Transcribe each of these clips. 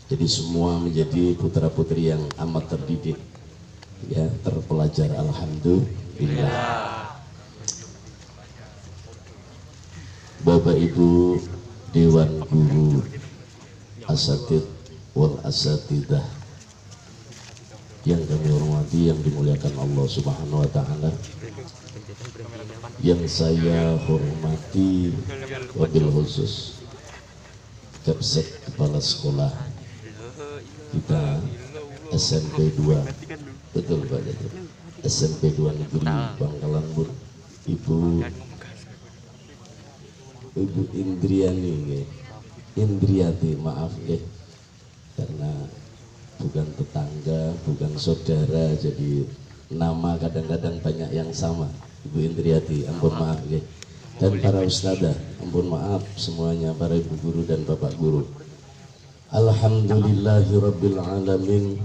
Jadi semua menjadi putra-putri yang amat terdidik, ya, terpelajar. Alhamdulillah. Bapak Ibu Dewan Guru Asatid wal Asatidah yang kami hormati, yang dimuliakan Allah Subhanahu wa Ta'ala, yang saya hormati wabil khusus Kapsek Kepala Sekolah kita SMP 2, betul Pak Jatuh, SMP 2 Negeri Bangkalan Bun, Ibu Indriani, Indriati, maaf ya, karena bukan tetangga, bukan saudara, jadi nama kadang-kadang banyak yang sama. Ibu Indriati, ampun maaf ya. Dan para ustadzah, ampun maaf semuanya, para ibu guru dan bapak guru. Alhamdulillahirabbil alamin,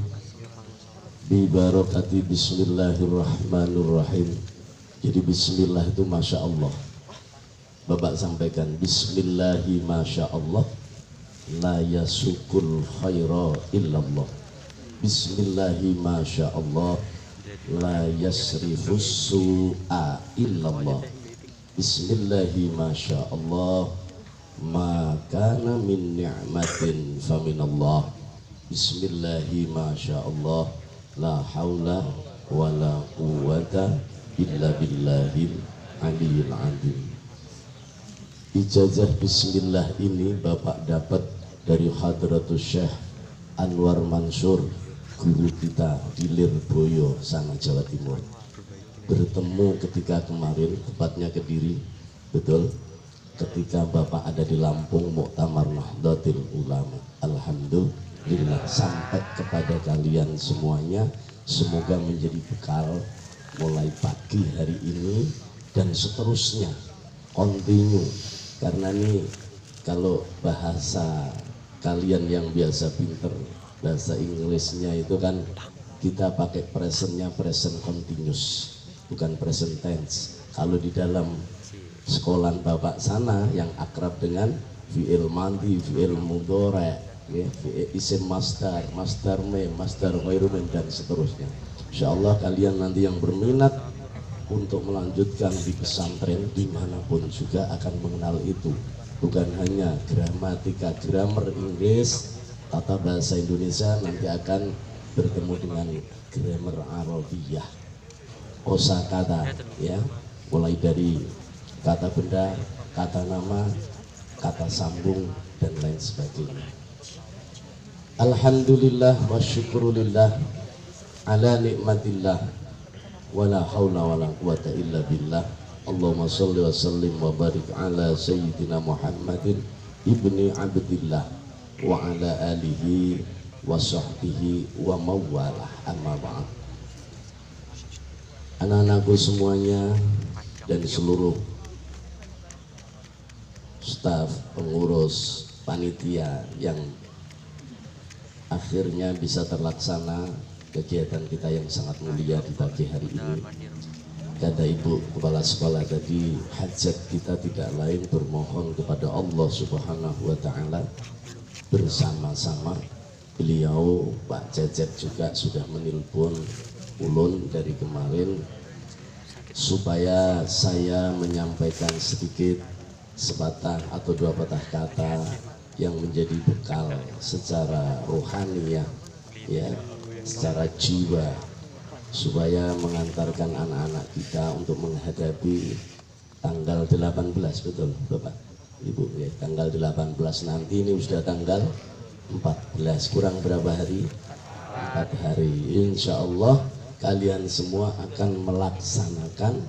bi barakati bismillahirrahmanirrahim. Jadi bismillah itu masya Allah. Bapak sampaikan bismillahi masya Allah, la yasukul khaira illallah. Bismillahi masya Allah, la yasrifus su'a illallah. Bismillahi masya Allah, ma kana min ni'matin faminallah. Bismillahi masya Allah, la haula wa la quwwata illa billahil aliyil azim. Ijazah bismillah ini Bapak dapat dari Hadratus Syekh Anwar Mansur, guru kita di Lirboyo sana Jawa Timur. Bertemu ketika kemarin, tepatnya Kediri, betul, ketika Bapak ada di Lampung Muktamar Nahdlatul Ulama. Alhamdulillah, sampai kepada kalian semuanya, semoga menjadi bekal mulai pagi hari ini dan seterusnya, continue. Karena nih kalau bahasa kalian yang biasa pinter bahasa Inggrisnya itu kan kita pakai presentnya present continuous, bukan present tense. Kalau di dalam sekolah Bapak sana yang akrab dengan fi'il madhi, fi'il mudhari', ya, isim masdar, masdar mim, masdar ghairu mim dan seterusnya. Insyaallah kalian nanti yang berminat untuk melanjutkan di pesantren dimanapun juga akan mengenal itu. Bukan hanya gramatika, grammar Inggris, tata bahasa Indonesia, nanti akan bertemu dengan grammar Arabiyah, kosakata, ya, mulai dari kata benda, kata nama, kata sambung dan lain sebagainya. Alhamdulillah wa syukurulillah ala nikmatillah, wala haula wala quwata illa billah. Allahumma sholli wa sallim wa barik ala sayyidina Muhammadin ibni Abdillah wa ala alihi wa sahbihi wa mawalah, amma ba'd. Anak-anakku semuanya dan seluruh staf, pengurus, panitia yang akhirnya bisa terlaksana kegiatan kita yang sangat mulia di pagi hari ini. Kata Ibu Kepala Sekolah tadi, hajat kita tidak lain bermohon kepada Allah Subhanahu wa Ta'ala. Bersama-sama beliau, Pak Cecep juga sudah menelpon ulun dari kemarin supaya saya menyampaikan sedikit sepatah atau dua patah kata yang menjadi bekal secara rohani, ya, secara jiwa, supaya mengantarkan anak-anak kita untuk menghadapi tanggal 18, betul Bapak Ibu ya, tanggal 18 nanti. Ini sudah tanggal 14, kurang berapa hari? 4 hari. Insya Allah kalian semua akan melaksanakan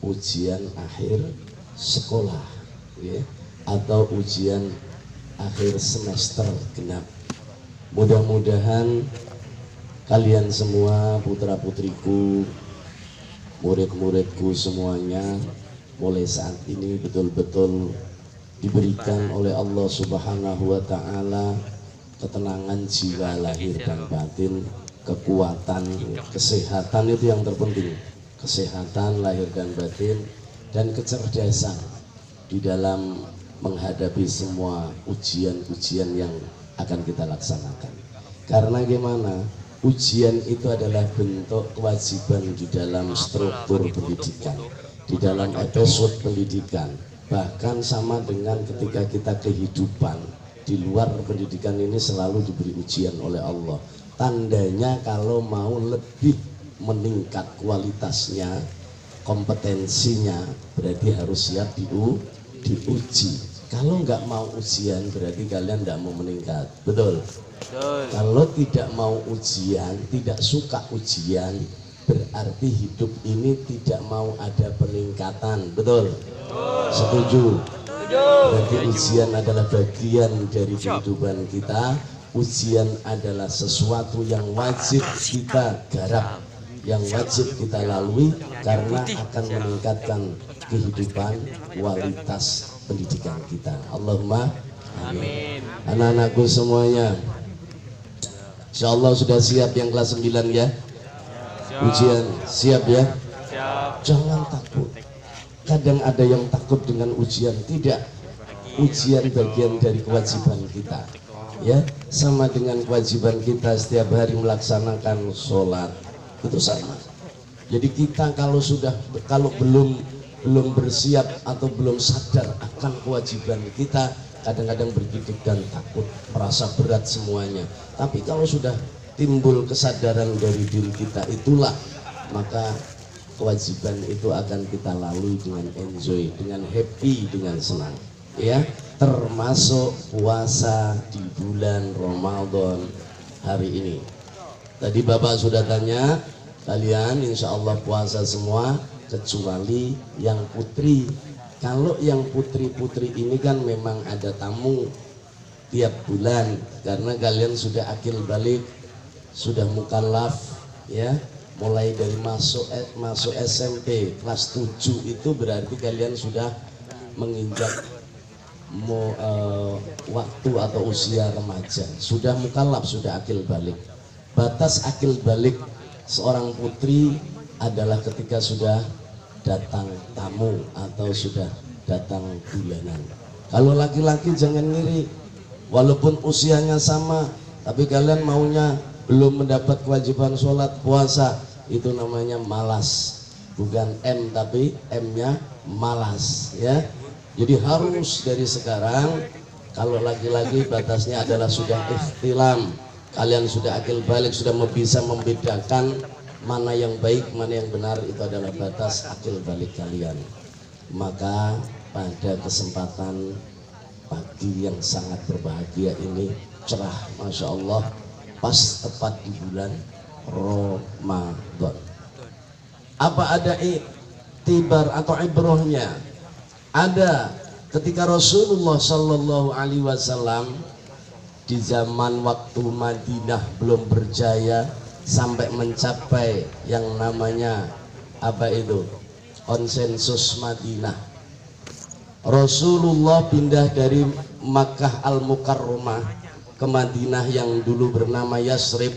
ujian akhir sekolah, ya, atau ujian akhir semester genap. Mudah-mudahan kalian semua, putra-putriku, murid-muridku semuanya, mulai saat ini betul-betul diberikan oleh Allah Subhanahu wa Ta'ala ketenangan jiwa lahir dan batin, kekuatan, kesehatan, itu yang terpenting, kesehatan lahir dan batin, dan kecerdasan di dalam menghadapi semua ujian-ujian yang akan kita laksanakan. Karena gimana? Ujian itu adalah bentuk kewajiban di dalam struktur pendidikan, di dalam episode pendidikan. Bahkan sama dengan ketika kita kehidupan di luar pendidikan ini selalu diberi ujian oleh Allah. Tandanya kalau mau lebih meningkat kualitasnya, kompetensinya, berarti harus siap diuji. Kalau nggak mau ujian berarti kalian nggak mau meningkat, betul? Kalau tidak mau ujian, tidak suka ujian, berarti hidup ini tidak mau ada peningkatan, betul? Setuju? Berarti ujian adalah bagian dari kehidupan kita. Ujian adalah sesuatu yang wajib kita garap, yang wajib kita lalui, karena akan meningkatkan kehidupan, kualitas pendidikan kita. Allahumma amin. Anak-anakku semuanya, insya Allah sudah siap yang kelas 9 ya? Ujian siap ya? Jangan takut. Kadang ada yang takut dengan ujian. Tidak, ujian bagian dari kewajiban kita ya, sama dengan kewajiban kita setiap hari melaksanakan sholat, itu sama. Jadi kita kalau belum bersiap atau belum sadar akan kewajiban kita, kadang-kadang bergidik dan takut, merasa berat semuanya. Tapi kalau sudah timbul kesadaran dari diri kita, itulah maka kewajiban itu akan kita lalui dengan enjoy, dengan happy, dengan senang ya. Termasuk puasa di bulan Ramadan hari ini. Tadi Bapak sudah tanya, kalian insya Allah puasa semua kecuali yang putri. Kalau yang putri-putri ini kan memang ada tamu tiap bulan, karena kalian sudah akil balik, sudah mukallaf ya. Mulai dari masuk SMP kelas 7 itu berarti kalian sudah menginjak waktu atau usia remaja, sudah mukallaf, sudah akil balik. Batas akil balik seorang putri adalah ketika sudah datang tamu atau sudah datang bulanan. Kalau laki-laki jangan ngiri, walaupun usianya sama tapi kalian maunya belum mendapat kewajiban sholat puasa, itu namanya malas. Bukan M tapi M-nya malas ya. Jadi harus dari sekarang, kalau laki-laki batasnya adalah sudah ikhtilam, kalian sudah akil balik, sudah bisa membedakan mana yang baik, mana yang benar, itu adalah batas akil balik kalian. Maka pada kesempatan pagi yang sangat berbahagia ini, cerah Masya Allah, pas tepat di bulan Ramadan. Apa ada iktibar atau ibrohnya? Ada. Ketika Rasulullah Shallallahu Alaihi Wasallam di zaman waktu Madinah belum berjaya sampai mencapai yang namanya apa itu, konsensus Madinah. Rasulullah pindah dari Makkah Al-Mukarramah ke Madinah yang dulu bernama Yasrib,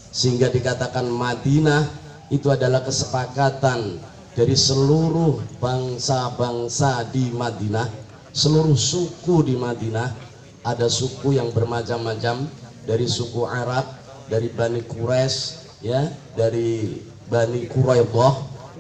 sehingga dikatakan Madinah itu adalah kesepakatan dari seluruh bangsa-bangsa di Madinah, seluruh suku di Madinah. Ada suku yang bermacam-macam, dari suku Arab, dari Bani Quraisy ya, dari Bani Quraidah,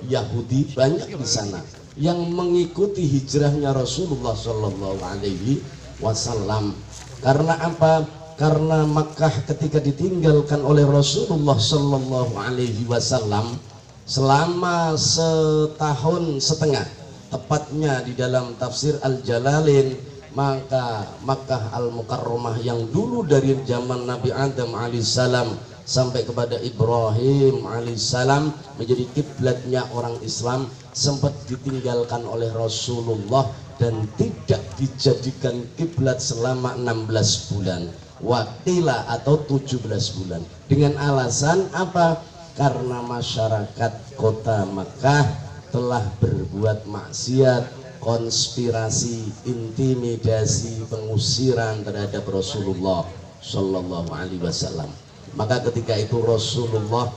Yahudi, banyak di sana yang mengikuti hijrahnya Rasulullah Shallallahu Alaihi Wasallam. Karena apa? Karena Makkah ketika ditinggalkan oleh Rasulullah Shallallahu Alaihi Wasallam selama setahun setengah, tepatnya di dalam tafsir Al-Jalalain, maka Makkah Al-Mukarramah yang dulu dari zaman Nabi Adam alaihissalam sampai kepada Ibrahim alaihissalam menjadi kiblatnya orang Islam, sempat ditinggalkan oleh Rasulullah dan tidak dijadikan kiblat selama 16 bulan wakila atau 17 bulan. Dengan alasan apa? Karena masyarakat kota Makkah telah berbuat maksiat, konspirasi, intimidasi, pengusiran terhadap Rasulullah Shallallahu Alaihi Wasallam. Maka ketika itu Rasulullah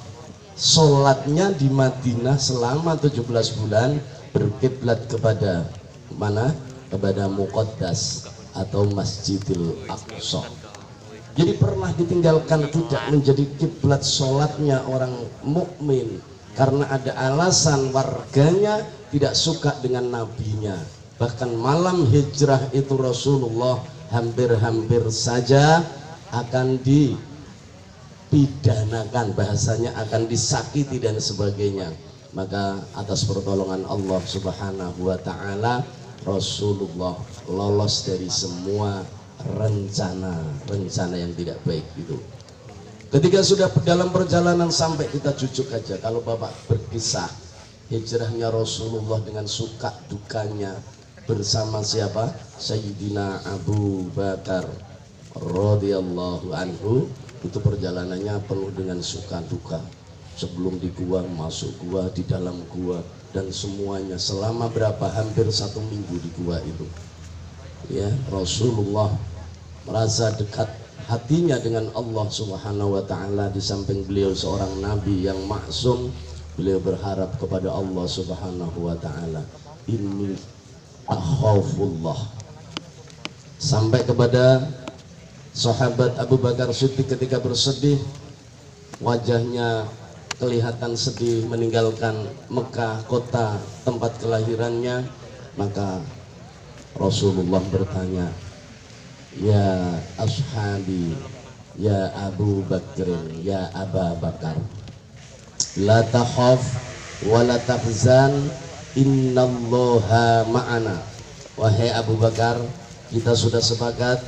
sholatnya di Madinah selama 17 bulan berkiblat kepada mana? Kepada Muqaddas atau Masjidil Aqsa. Jadi pernah ditinggalkan tidak menjadi kiblat sholatnya orang mukmin karena ada alasan warganya tidak suka dengan nabinya. Bahkan malam hijrah itu Rasulullah hampir-hampir saja akan dipidanakan, bahasanya akan disakiti dan sebagainya. Maka atas pertolongan Allah Subhanahu wa taala Rasulullah lolos dari semua rencana yang tidak baik itu. Ketika sudah dalam perjalanan sampai, kita jujuk aja kalau Bapak berkisah hijrahnya Rasulullah dengan suka dukanya bersama siapa? Sayyidina Abu Bakar radhiyallahu anhu. Itu perjalanannya penuh dengan suka duka. Sebelum di gua, masuk gua, di dalam gua, dan semuanya selama berapa? Hampir 1 minggu di gua itu. Ya, Rasulullah merasa dekat hatinya dengan Allah Subhanahu wa taala. Di samping beliau seorang nabi yang maksum, beliau berharap kepada Allah Subhanahu wa taala, inni akhafullah. Sampai kepada sahabat Abu Bakar Siddiq ketika bersedih, wajahnya kelihatan sedih meninggalkan Mekah, kota tempat kelahirannya. Maka Rasulullah bertanya, ya ashabi, ya Abu Bakrin, ya Aba Bakar, la takhaf wa la tahzan, innallaha ma'ana. Wahai Abu Bakar, kita sudah sepakat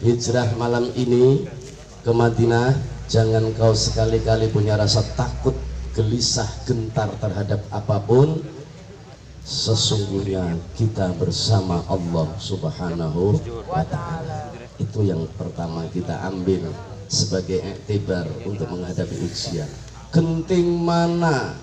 hijrah malam ini ke Madinah. Jangan kau sekali-kali punya rasa takut, gelisah, gentar terhadap apapun. Sesungguhnya kita bersama Allah Subhanahu wa ta'ala. Itu yang pertama kita ambil sebagai iktibar untuk menghadapi ujian. Genting mana,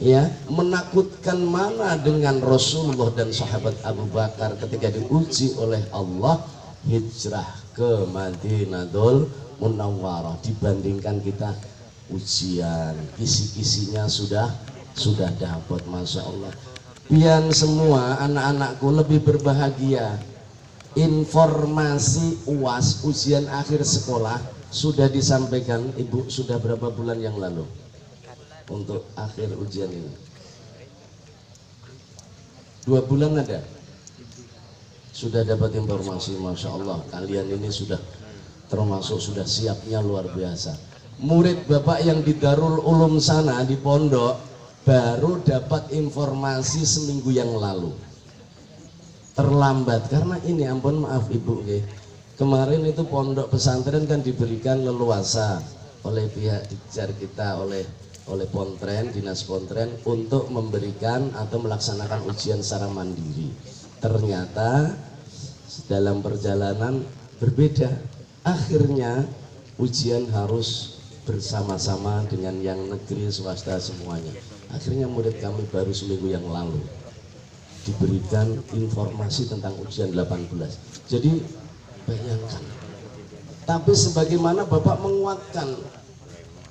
ya, menakutkan mana dengan Rasulullah dan sahabat Abu Bakar ketika diuji oleh Allah hijrah ke Madinatul Munawwarah dibandingkan kita ujian kisi-kisinya sudah dapat. Masya Allah. Pian semua anak-anakku lebih berbahagia. Informasi UAS, ujian akhir sekolah, sudah disampaikan Ibu sudah berapa bulan yang lalu untuk akhir ujian ini? 2 bulan ada? Sudah dapat informasi. Masya Allah, kalian ini sudah termasuk sudah siapnya luar biasa. Murid Bapak yang di Darul Ulum sana di pondok baru dapat informasi seminggu yang lalu. Terlambat karena ini, ampun maaf Ibu, kemarin itu pondok pesantren kan diberikan leluasa oleh pihak Dikjar kita, oleh Pontren, Dinas Pontren, untuk memberikan atau melaksanakan ujian secara mandiri. Ternyata dalam perjalanan berbeda. Akhirnya ujian harus bersama-sama dengan yang negeri, swasta, semuanya. Akhirnya murid kami baru seminggu yang lalu diberikan informasi tentang ujian 18. Jadi bayangkan. Tapi sebagaimana Bapak menguatkan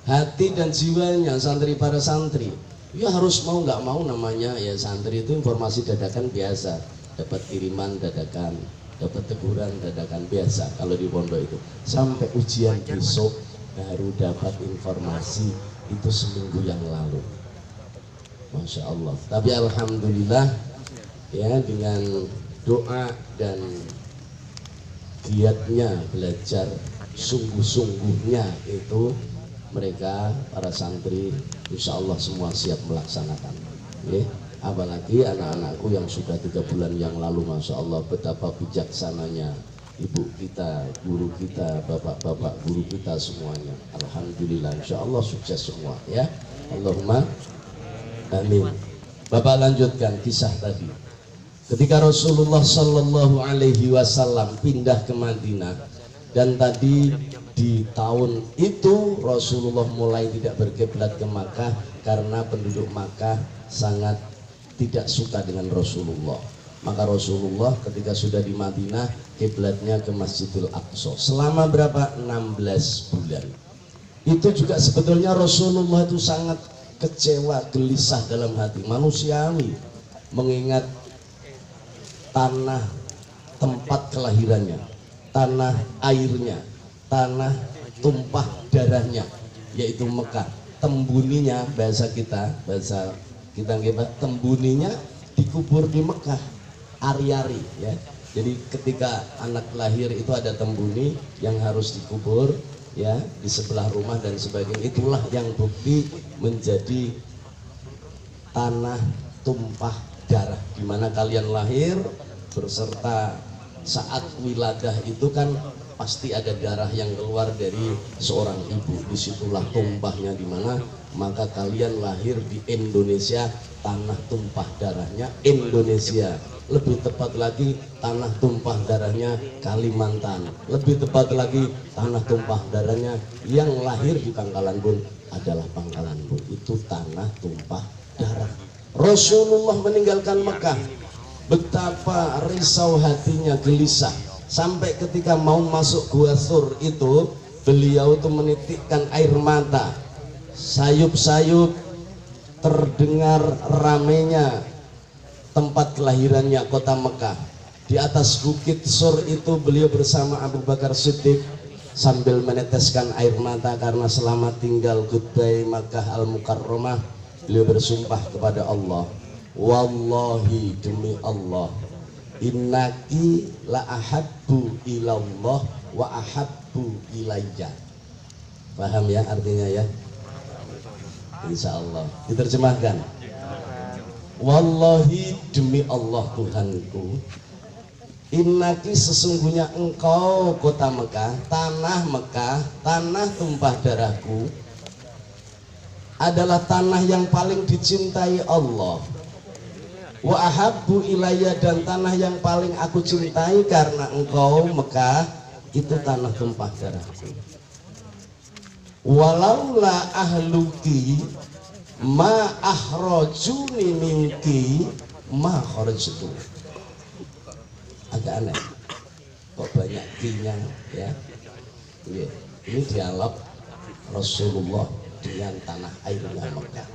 hati dan jiwanya santri, para santri, ya harus mau nggak mau, namanya ya santri itu informasi dadakan biasa, dapat kiriman dadakan, dapat teguran dadakan biasa. Kalau di pondok itu sampai ujian besok baru dapat informasi itu seminggu yang lalu. Masya Allah. Tapi alhamdulillah ya, dengan doa dan giatnya belajar, sungguh-sungguhnya itu mereka para santri insya Allah semua siap melaksanakan. Apalagi anak-anakku yang sudah 3 bulan yang lalu, Masya Allah, betapa bijaksananya ibu kita, guru kita, bapak-bapak guru kita semuanya. Alhamdulillah, insya Allah sukses semua ya. Allahumma amin. Bapak lanjutkan kisah tadi. Ketika Rasulullah Sallallahu Alaihi Wasallam pindah ke Madinah, dan tadi di tahun itu Rasulullah mulai tidak berkiblat ke Makkah karena penduduk Makkah sangat tidak suka dengan Rasulullah. Maka Rasulullah ketika sudah di Madinah kiblatnya ke Masjidil Aqsa selama berapa? 16 bulan. Itu juga sebetulnya Rasulullah itu sangat kecewa, gelisah dalam hati, manusiawi, mengingat tanah tempat kelahirannya, tanah airnya, tanah tumpah darahnya, yaitu Mekah. Tembuninya bahasa kita tembuninya dikubur di Mekah, ari-ari ya. Jadi ketika anak lahir itu ada tembuni yang harus dikubur ya di sebelah rumah dan sebagainya. Itulah yang bukti menjadi tanah tumpah darah, di mana kalian lahir berserta saat wiladah itu kan pasti ada darah yang keluar dari seorang ibu. Disitulah tumpahnya di mana, maka kalian lahir di Indonesia, tanah tumpah darahnya Indonesia. Lebih tepat lagi tanah tumpah darahnya Kalimantan. Lebih tepat lagi tanah tumpah darahnya yang lahir di Pangkalan Bun adalah Pangkalan Bun. Itu tanah tumpah darah. Rasulullah meninggalkan Mekah, betapa risau hatinya, gelisah. Sampai ketika mau masuk Gua Thur itu, beliau itu menitikkan air mata. Sayup-sayup terdengar ramainya tempat kelahirannya kota Mekah. Di atas bukit Sur itu beliau bersama Abu Bakar Siddiq sambil meneteskan air mata karena selama tinggal goodbye Makkah Al-Mukarramah, beliau bersumpah kepada Allah, wallahi demi Allah, innaki la ahabbu ilallah wa ahabbu ilayya. Paham ya artinya ya? Insya Allah. Diterjemahkan, wallahi demi Allah Tuhanku, innaki sesungguhnya engkau kota Mekah, tanah tumpah darahku, adalah tanah yang paling dicintai Allah. Wa ahabbu ilayya, dan tanah yang paling aku cintai karena engkau Mekah itu tanah tumpah darahku. Walaula ahluki ma akhrajuni minki ma kharajtu. Agak aneh kok banyak kinya ya. Ini dialog Rasulullah dengan tanah airnya Mekah.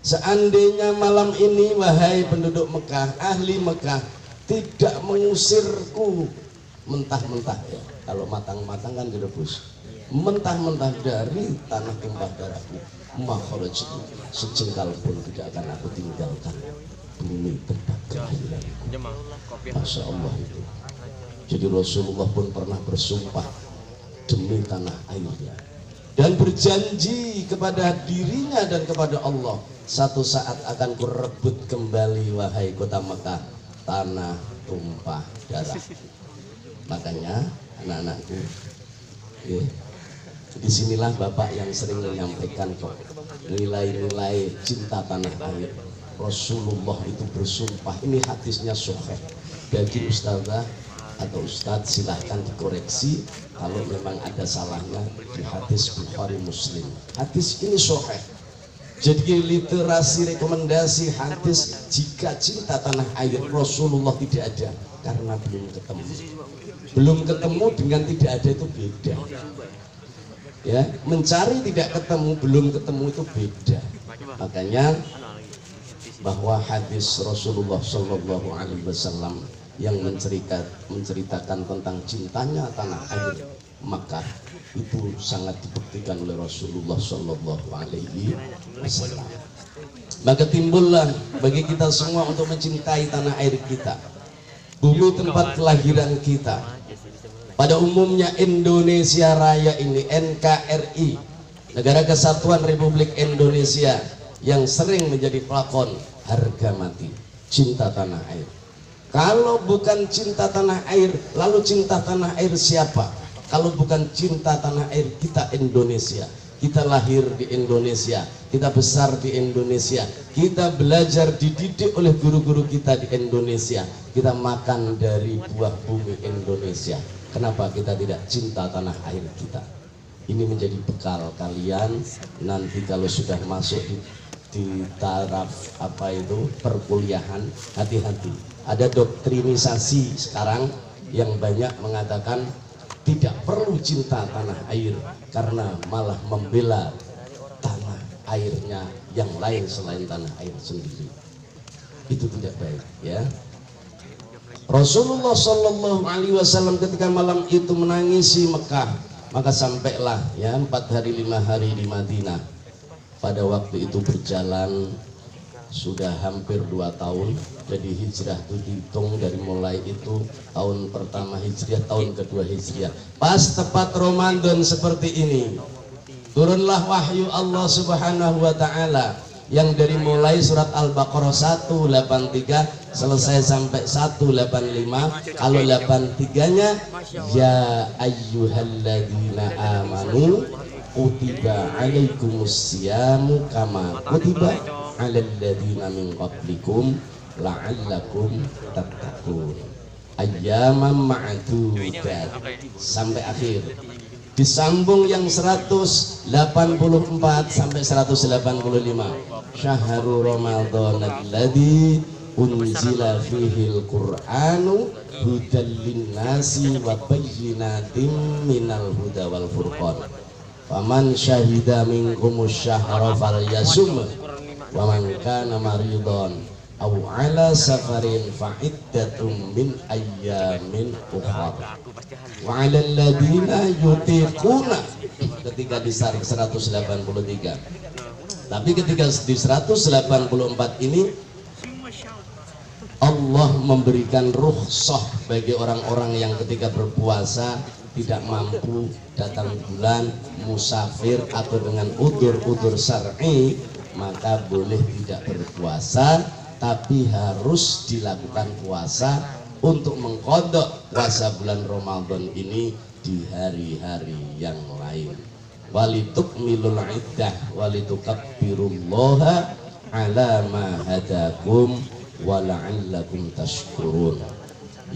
Seandainya malam ini wahai penduduk Mekah, ahli Mekah, tidak mengusirku mentah-mentah ya. Kalau matang-matang kan direbus. Mentah-mentah dari tanah tumpah darahku, makhraj itu sejengkal pun tidak akan aku tinggalkan bumi tempat kelahiranku. Masya Allah itu. Jadi Rasulullah pun pernah bersumpah demi tanah airnya dan berjanji kepada dirinya dan kepada Allah, satu saat akan kurebut kembali wahai kota Mekah, tanah tumpah darah. Makanya anak-anakku, disinilah Bapak yang sering menyampaikan kok nilai-nilai cinta tanah air. Rasulullah itu bersumpah, ini hadisnya sahih. Bagi ustazah atau ustadz silahkan dikoreksi kalau memang ada salahnya di hadis Bukhari Muslim. Hadis ini sahih. Jadi literasi rekomendasi hadis jika cinta tanah air Rasulullah tidak ada, karena belum ketemu. Belum ketemu dengan tidak ada itu beda. Ya, mencari tidak ketemu, belum ketemu itu beda. Makanya bahwa hadis Rasulullah Shallallahu Alaihi Wasallam yang menceritakan tentang cintanya tanah air Makkah itu sangat dibuktikan oleh Rasulullah Shallallahu Alaihi Wasallam. Maka timbullah bagi kita semua untuk mencintai tanah air kita, bumi tempat kelahiran kita. Pada umumnya Indonesia Raya ini, NKRI, Negara Kesatuan Republik Indonesia, yang sering menjadi pelakon harga mati cinta tanah air. Kalau bukan cinta tanah air, lalu cinta tanah air siapa? Kalau bukan cinta tanah air kita Indonesia. Kita lahir di Indonesia, kita besar di Indonesia, kita belajar dididik oleh guru-guru kita di Indonesia, kita makan dari buah bumi Indonesia. Kenapa kita tidak cinta tanah air kita? Ini menjadi bekal kalian nanti kalau sudah masuk di taraf apa itu perkuliahan. Hati-hati, ada doktrinisasi sekarang yang banyak mengatakan tidak perlu cinta tanah air karena malah membela tanah airnya yang lain selain tanah air sendiri. Itu tidak baik ya. Rasulullah Shallallahu Alaihi Wasallam ketika malam itu menangisi Mekah, maka sampailah ya 4 hari 5 hari di Madinah. Pada waktu itu berjalan sudah hampir 2 tahun. Jadi hijrah itu dihitung dari mulai itu tahun pertama hijriah, tahun kedua hijriah. Pas tepat Ramadan seperti ini, turunlah wahyu Allah Subhanahu wa taala yang dari mulai surat Al-Baqarah 183 selesai sampai 185. Kalau 83-nya ya ayyuhalladzina amanu kutiba alaikumusyamu kama kutiba alal ladzina min qablikum la'allakum tattaqun ayyaman ma'dudat sampai akhir. Disambung yang 184 sampai 185. Syahrul Ramadan alladzi unzila fihil Qur'anu hudal linnasi wa bayyinatin minal huda wal furqan. Faman syahida minkumus syahra falyasum wa man kana maridan aw ala safarin fa iddatum min ayyamin ukhra wa 'alal ladina yutiquna ketika disarik 183. Tapi ketika di 184 ini Allah memberikan rukhsah bagi orang-orang yang ketika berpuasa tidak mampu datang bulan, musafir atau dengan udzur-udzur syar'i, maka boleh tidak berpuasa, tapi harus dilakukan puasa untuk mengqadha puasa bulan Ramadan ini di hari-hari yang lain. Walitukmilul iddah walitukabbirullaha ala ma hadakum wala'allakum tashkurun.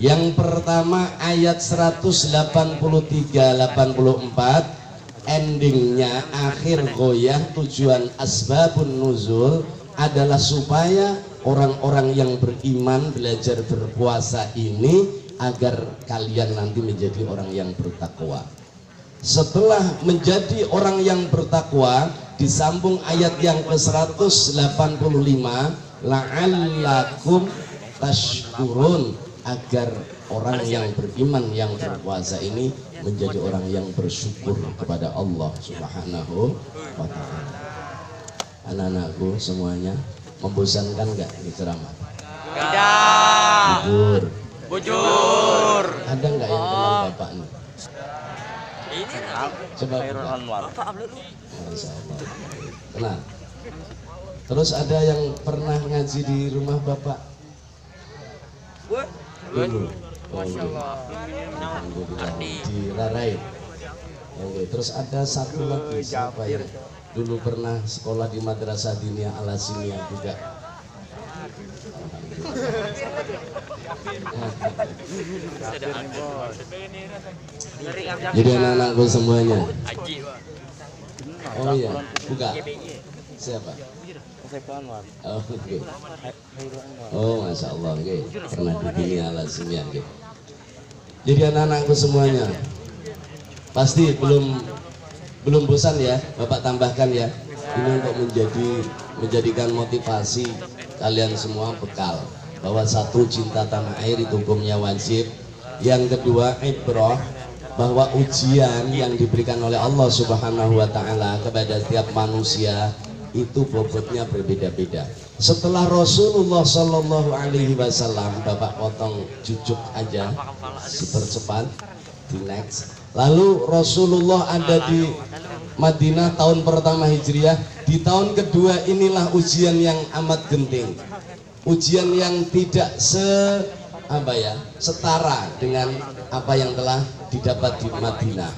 Yang pertama ayat 183-84 endingnya akhir goyah tujuan asbabun nuzul adalah supaya orang-orang yang beriman belajar berpuasa ini agar kalian nanti menjadi orang yang bertakwa. Setelah menjadi orang yang bertakwa disambung ayat yang ke-185 la'allakum tashkurun, agar orang yang beriman yang berpuasa ini menjadi orang yang bersyukur kepada Allah Subhanahu wa ta'ala. Anak-anakku semuanya, membosankan nggak ini ceramah? Tidak. Bujur. Bujur. Ada nggak yang kenal bapak nih? Ini Coba Khairul buka. Anwar. Masya Allah. Kenal. Terus ada yang pernah ngaji di rumah bapak? Dulu. Masya Allah. Alhamdulillah. Di Rarai. Oke. Terus ada satu lagi siapa yang dulu pernah sekolah di Madrasah Diniyah Al Hasimiyah juga? Jadi anak-anakku semuanya. Oh iya, buka. Siapa? Oh, oke. Oh, masya Allah, oke. Pernah di Diniyah Al Hasimiyah, oke. Jadi anak-anakku semuanya, pasti belum bosan ya, Bapak tambahkan ya. Ini untuk menjadikan motivasi kalian semua bekal bahwa satu, cinta tanah air itu hukumnya wajib. Yang kedua, ibrah, bahwa ujian yang diberikan oleh Allah Subhanahu wa taala kepada setiap manusia itu bobotnya berbeda-beda. Setelah Rasulullah Shallallahu Alaihi Wasallam, Bapak potong cucuk aja, dipercepat, di next. Lalu Rasulullah ada di Madinah tahun pertama Hijriah. Di tahun kedua inilah ujian yang amat genting, ujian yang tidak setara dengan apa yang telah didapat di Madinah.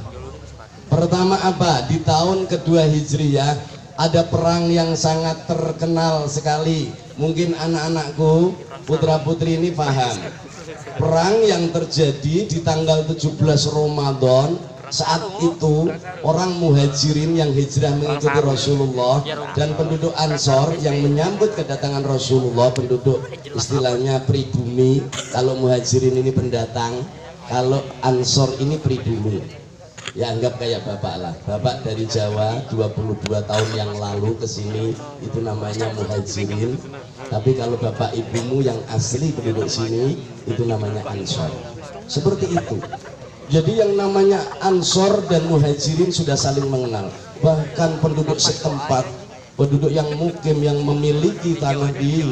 Pertama apa? Di tahun kedua Hijriah ada perang yang sangat terkenal sekali. Mungkin anak-anakku, putra-putri ini paham. Perang yang terjadi di tanggal 17 Ramadan. Saat itu orang muhajirin yang hijrah mengikuti Rasulullah dan penduduk Ansor yang menyambut kedatangan Rasulullah, penduduk istilahnya pribumi. Kalau muhajirin ini pendatang, kalau Ansor ini pribumi. Ya anggap kayak bapak lah. Bapak dari Jawa 22 tahun yang lalu ke sini, itu namanya muhajirin. Tapi kalau bapak ibumu yang asli penduduk sini, itu namanya ansor. Seperti itu. Jadi yang namanya ansor dan muhajirin sudah saling mengenal. Bahkan penduduk setempat, penduduk yang mukim, yang memiliki tanah di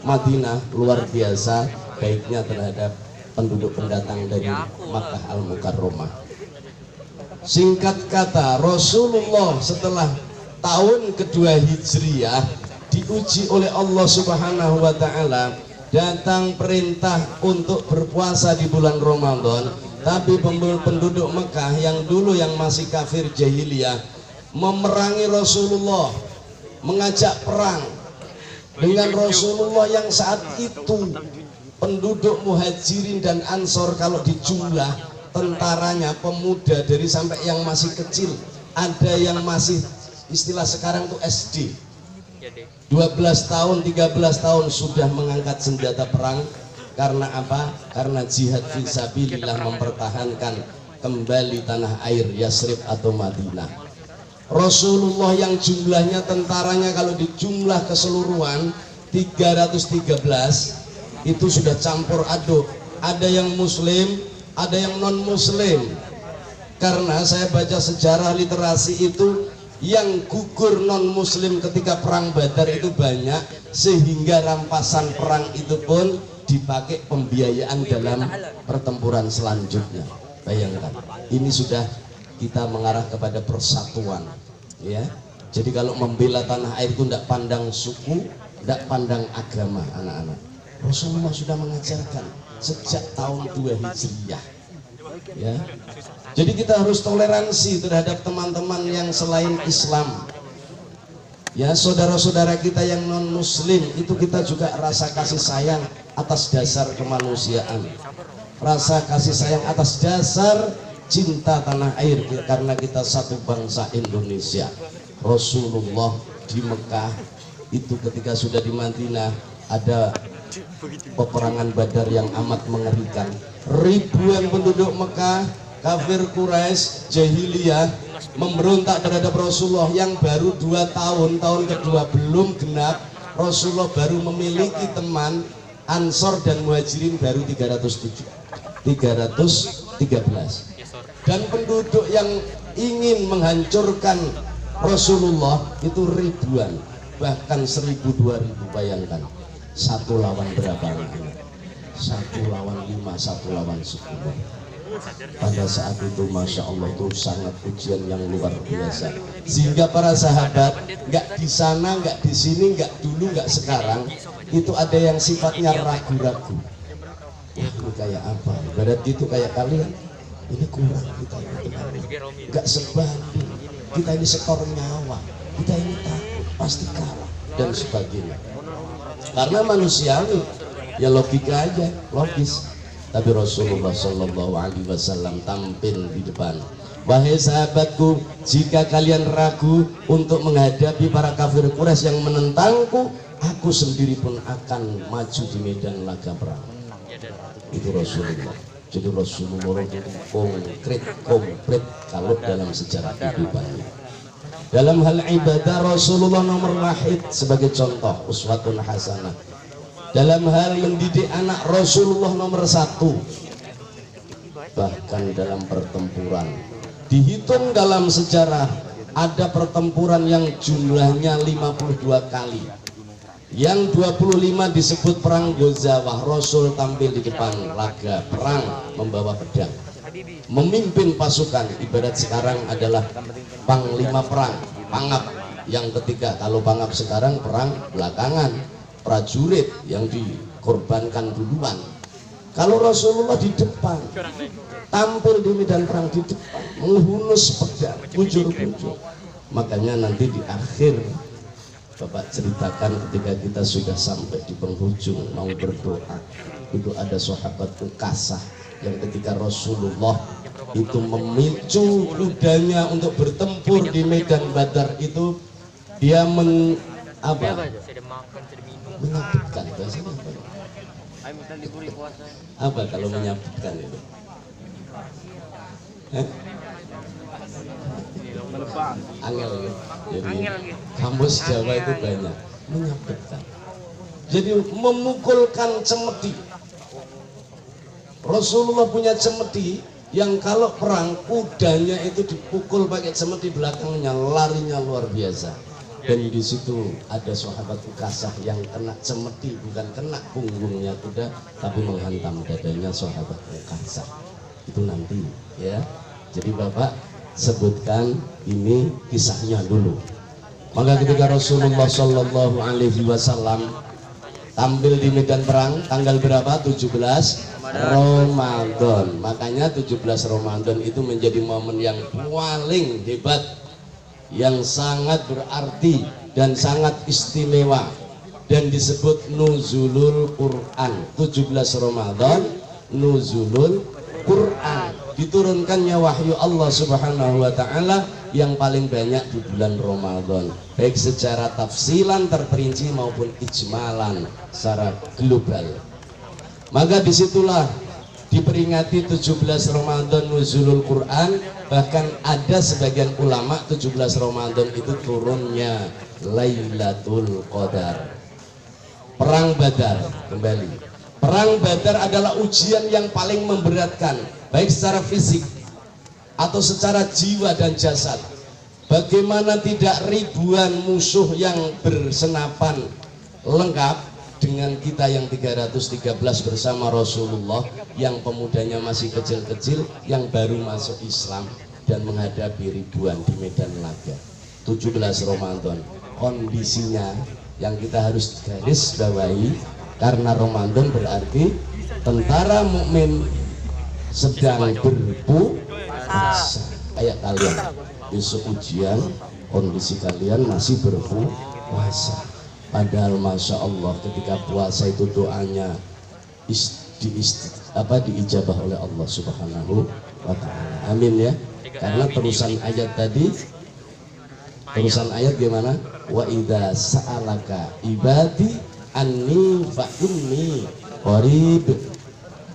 Madinah, luar biasa baiknya terhadap penduduk pendatang dari Makkah Al-Mukarramah. Singkat kata, Rasulullah setelah tahun kedua Hijriyah diuji oleh Allah Subhanahu wa Ta'ala, datang perintah untuk berpuasa di bulan Ramadan. Tapi penduduk Mekah yang dulu yang masih kafir jahiliyah memerangi Rasulullah, mengajak perang dengan Rasulullah yang saat itu penduduk muhajirin dan ansor kalau dijumlah tentaranya, pemuda dari sampai yang masih kecil, ada yang masih istilah sekarang tuh SD 12 tahun 13 tahun sudah mengangkat senjata perang. Karena apa? Karena jihad fisabilillah, mempertahankan kembali tanah air Yasrib atau Madinah. Rasulullah yang jumlahnya tentaranya kalau dijumlah keseluruhan 313 itu sudah campur aduk, ada yang muslim, ada yang non muslim. Karena saya baca sejarah literasi itu yang gugur non muslim ketika perang Badar itu banyak, sehingga rampasan perang itu pun dipakai pembiayaan dalam pertempuran selanjutnya. Bayangkan, ini sudah kita mengarah kepada persatuan, ya. Jadi kalau membela tanah air itu tidak pandang suku, tidak pandang agama, anak-anak. Rasulullah sudah mengajarkan sejak tahun 2 Hijriyah, ya. Jadi kita harus toleransi terhadap teman-teman yang selain Islam, ya. Saudara-saudara kita yang non muslim itu kita juga rasa kasih sayang atas dasar kemanusiaan, rasa kasih sayang atas dasar cinta tanah air, karena kita satu bangsa Indonesia. Rasulullah di Mekah itu ketika sudah di Madinah ada peperangan Badar yang amat mengerikan. Ribuan penduduk Mekah, kafir Quraisy, jahiliyah memberontak terhadap Rasulullah yang baru 2 tahun, tahun kedua belum genap. Rasulullah baru memiliki teman, ansor dan muhajirin baru 313. Dan penduduk yang ingin menghancurkan Rasulullah itu ribuan, bahkan 1000, 2000. Bayangkan, satu lawan berapa anak? 1 lawan 5, 1 lawan 10. Pada saat itu Masya Allah itu sangat ujian yang luar biasa, sehingga para sahabat nggak di sana, nggak di sini, nggak dulu, nggak sekarang, itu ada yang sifatnya ragu-ragu. Wah, ini kayak apa? Ibarat itu kayak kalian, ini kurang kita ini, nggak sebanding, kita ini sekor nyawa, kita ini takut pasti kalah dan sebagainya. Karena manusiawi, ya logika aja, logis. Tapi Rasulullah Shallallahu Alaihi Wasallam tampil di depan. Wahai sahabatku, jika kalian ragu untuk menghadapi para kafir Quraisy yang menentangku, aku sendiri pun akan maju di medan laga perang. Itu Rasulullah. Jadi Rasulullah itu komplit kalau dalam sejarah kehidupannya. Dalam hal ibadah Rasulullah nomor wahid sebagai contoh, uswatun hasanah. Dalam hal mendidik anak Rasulullah nomor 1. Bahkan dalam pertempuran, dihitung dalam sejarah ada pertempuran yang jumlahnya 52 kali. Yang 25 disebut perang Ghazawah. Rasul tampil di depan laga perang membawa pedang, memimpin pasukan. Ibarat sekarang adalah panglima perang, pangap yang ketiga. Kalau pangap sekarang perang belakangan, prajurit yang dikorbankan duluan. Kalau Rasulullah di depan, tampil di medan perang di depan, menghunus pedang, bujur-bujur. Makanya nanti di akhir Bapak ceritakan ketika kita sudah sampai di penghujung mau berdoa, itu ada sahabat Ukasah yang ketika Rasulullah itu memicu kudanya untuk bertempur di medan Badar itu, dia menyabutkan, bahasanya apa kalau menyabutkan itu? Angel ya. Jadi Angel, gitu. kamus Jawa itu banyak menyabetkan. Jadi memukulkan cemeti. Rasulullah punya cemeti yang kalau perang kudanya itu dipukul pakai cemeti belakangnya, larinya luar biasa. Dan di situ ada sahabat Ukasah yang kena cemeti, bukan kena punggungnya kuda, tapi menghantam dadanya sahabat Ukasah. Itu nanti ya. Jadi Bapak sebutkan ini kisahnya dulu. Maka ketika Rasulullah Shallallahu Alaihi Wasallam tampil di medan perang tanggal berapa? 17 Ramadan. Makanya 17 Ramadan itu menjadi momen yang paling hebat, yang sangat berarti dan sangat istimewa, dan disebut nuzulul Quran. 17 Ramadan nuzulul Quran, diturunkannya wahyu Allah Subhanahu wa taala yang paling banyak di bulan Ramadan, baik secara tafsilan terperinci maupun ijmalan secara global. Maka disitulah diperingati 17 Ramadan nuzulul Quran. Bahkan ada sebagian ulama 17 Ramadan itu turunnya Lailatul Qadar. Perang Badar, kembali, perang Badar adalah ujian yang paling memberatkan, baik secara fisik atau secara jiwa dan jasad. Bagaimana tidak ribuan musuh yang bersenapan lengkap dengan kita yang 313 bersama Rasulullah yang pemudanya masih kecil-kecil, yang baru masuk Islam, dan menghadapi ribuan di medan laga. 17 Ramadan kondisinya yang kita harus garis bawahi, karena Ramadan berarti tentara mukmin sedang berpuasa. Kayak kalian besok ujian, kondisi kalian masih berpuasa. Padahal Masya Allah ketika puasa itu doanya diijabah oleh Allah Subhanahu wa ta'ala. Amin ya. Karena terusan ayat tadi, terusan ayat gimana? Wa idza sa'alaka ibadi anni fa inni qarib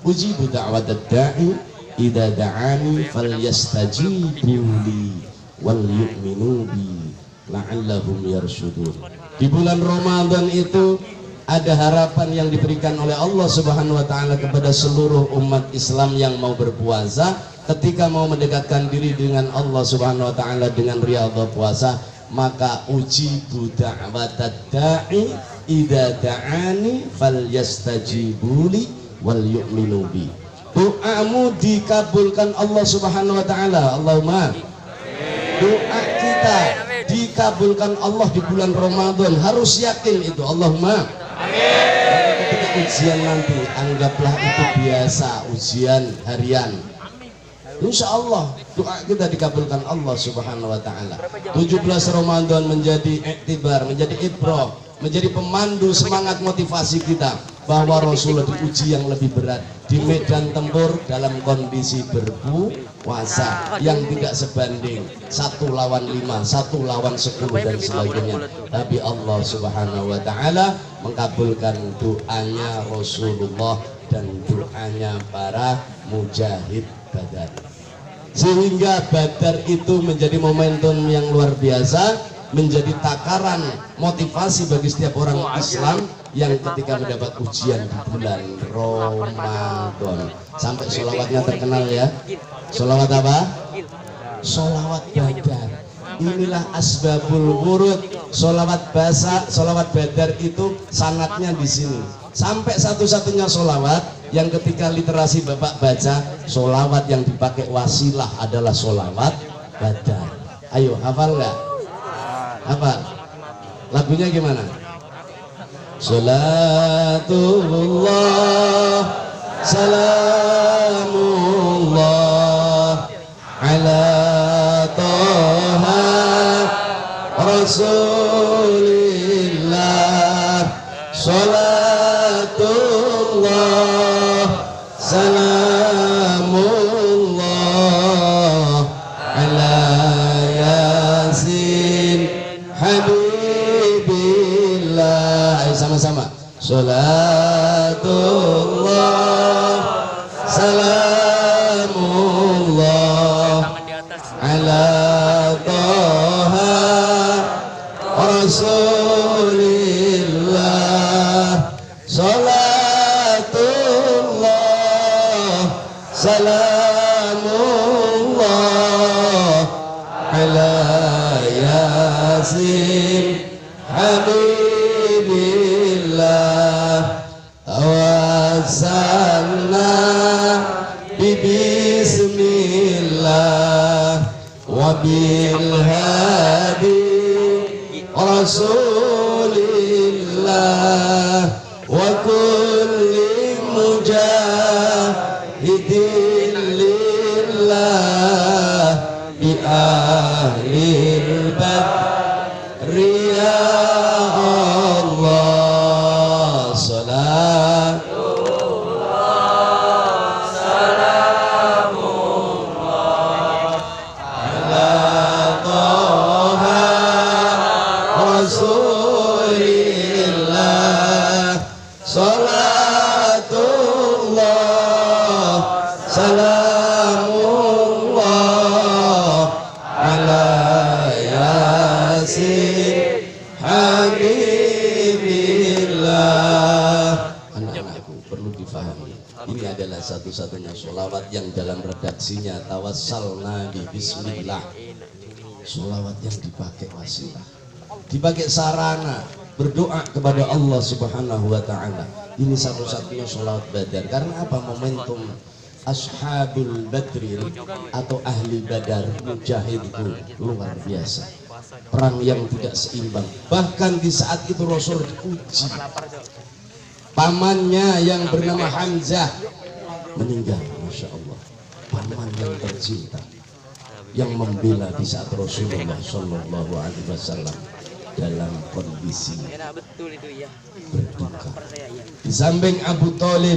ujibu da'watad da'i idza da'ani falyastajibu li wal yu'minu bi la'allahum yarshudun. Di bulan Ramadan itu ada harapan yang diberikan oleh Allah Subhanahu wa taala kepada seluruh umat Islam yang mau berpuasa, ketika mau mendekatkan diri dengan Allah Subhanahu wa taala dengan riyadhah puasa, maka ujibu da'watad da'i idza da'ani falyastajibuli wal yu'minu bi. Doamu dikabulkan Allah Subhanahu wa taala. Allahumma, doa kita dikabulkan Allah di bulan Ramadan, harus yakin itu. Allahumma amin. Ketika ujian nanti anggaplah itu biasa, ujian harian. Insya Allah doa kita dikabulkan Allah Subhanahu wa taala. 17 Ramadan menjadi iktibar, menjadi ibrah, menjadi pemandu semangat motivasi kita bahwa Rasulullah diuji yang lebih berat di medan tempur dalam kondisi berpuasa yang tidak sebanding 1 lawan 5, 1 lawan 10 dan sebagainya. Tapi Allah Subhanahu wa taala mengabulkan doanya Rasulullah dan doanya para mujahid Badar, sehingga Badar itu menjadi momentum yang luar biasa, menjadi takaran motivasi bagi setiap orang Islam yang ketika mendapat ujian di bulan Ramadan. Sampai sholawatnya terkenal ya. Sholawat apa? Sholawat Badar. Inilah asbabul wurud. Sholawat bahasa, sholawat Badar itu sanatnya di sini. Sampai satu-satunya sholawat yang ketika literasi Bapak baca, sholawat yang dipakai wasilah adalah sholawat Badar. Ayo hafal nggak? Hafal. Lagunya gimana? Salatullah salamullah ala toha rasulillah. Salatullah salamullah ala yasin habibillah. Ayo sama-sama. Salatullah salamullah ala Rasulillah salatullah salamullah ala yasin habibillah tawassalna bismillah wabil hadi rasulillah wa kulli mujahidin lillah bi ahlil badri ya Allah salat Rasulillah salatullah salamullah ala yasin habibillah. Anak-anakku perlu difahami, ini adalah satu-satunya sholawat yang dalam redaksinya tawassalna bi bismillah. Sholawat yang dipakai wasilah, dipakai sarana berdoa kepada Allah Subhanahu wa Ta'ala. Ini satu-satunya sholawat badar. Karena apa? Momentum ashabul badri atau ahli badar mujahid itu luar biasa, perang yang tidak seimbang. Bahkan di saat itu Rasul diuji, pamannya yang bernama Hamzah meninggal. Masya Allah, paman yang tercinta yang membela di saat Rasulullah Shallallahu Alaihi Wasallam dalam kondisi berduka. Di samping Abu Thalib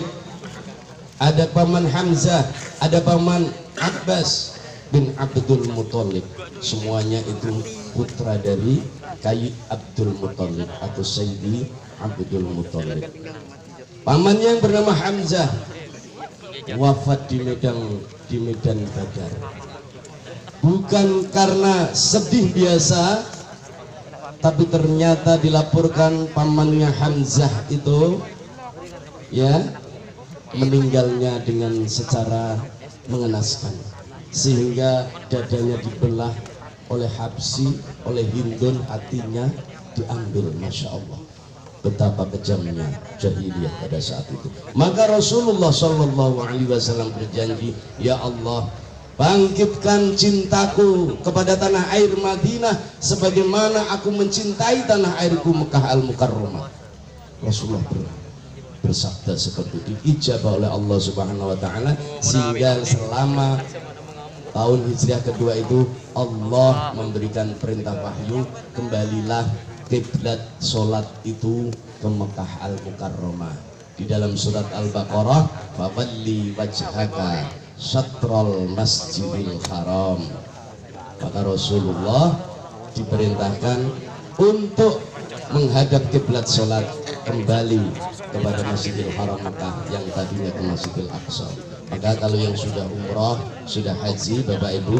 ada paman Hamzah, ada paman Abbas bin Abdul Muthalib. Semuanya itu putra dari Kayi Abdul Muthalib atau Sayyidi Abdul Muthalib. Pamannya yang bernama Hamzah wafat di medan Badar. Bukan karena sedih biasa, tapi ternyata dilaporkan pamannya Hamzah itu ya meninggalnya dengan secara mengenaskan, sehingga dadanya dibelah oleh Habsi, oleh Hindun, hatinya diambil. Masya Allah, betapa kejamnya jahiliyah pada saat itu. Maka Rasulullah Shallallahu Alaihi Wasallam berjanji, ya Allah, bangkitkan cintaku kepada tanah air Madinah sebagaimana aku mencintai tanah airku Mekah Al-Mukarramah. Rasulullah bersabda seperti itu, diijabah oleh Allah Subhanahu wa Ta'ala, sehingga selama tahun Hijriah kedua itu Allah memberikan perintah wahyu, kembalilah kiblat sholat itu ke Mekah Al-Mukarramah. Di dalam surat Al-Baqarah, fawalli wajhaka syatrul masjidil haram. Maka Rasulullah diperintahkan untuk menghadap kiblat sholat kembali kepada Masjidil Haram Mekah yang tadinya ke Masjidil Aqsa. Maka kalau yang sudah umroh, sudah haji, Bapak Ibu,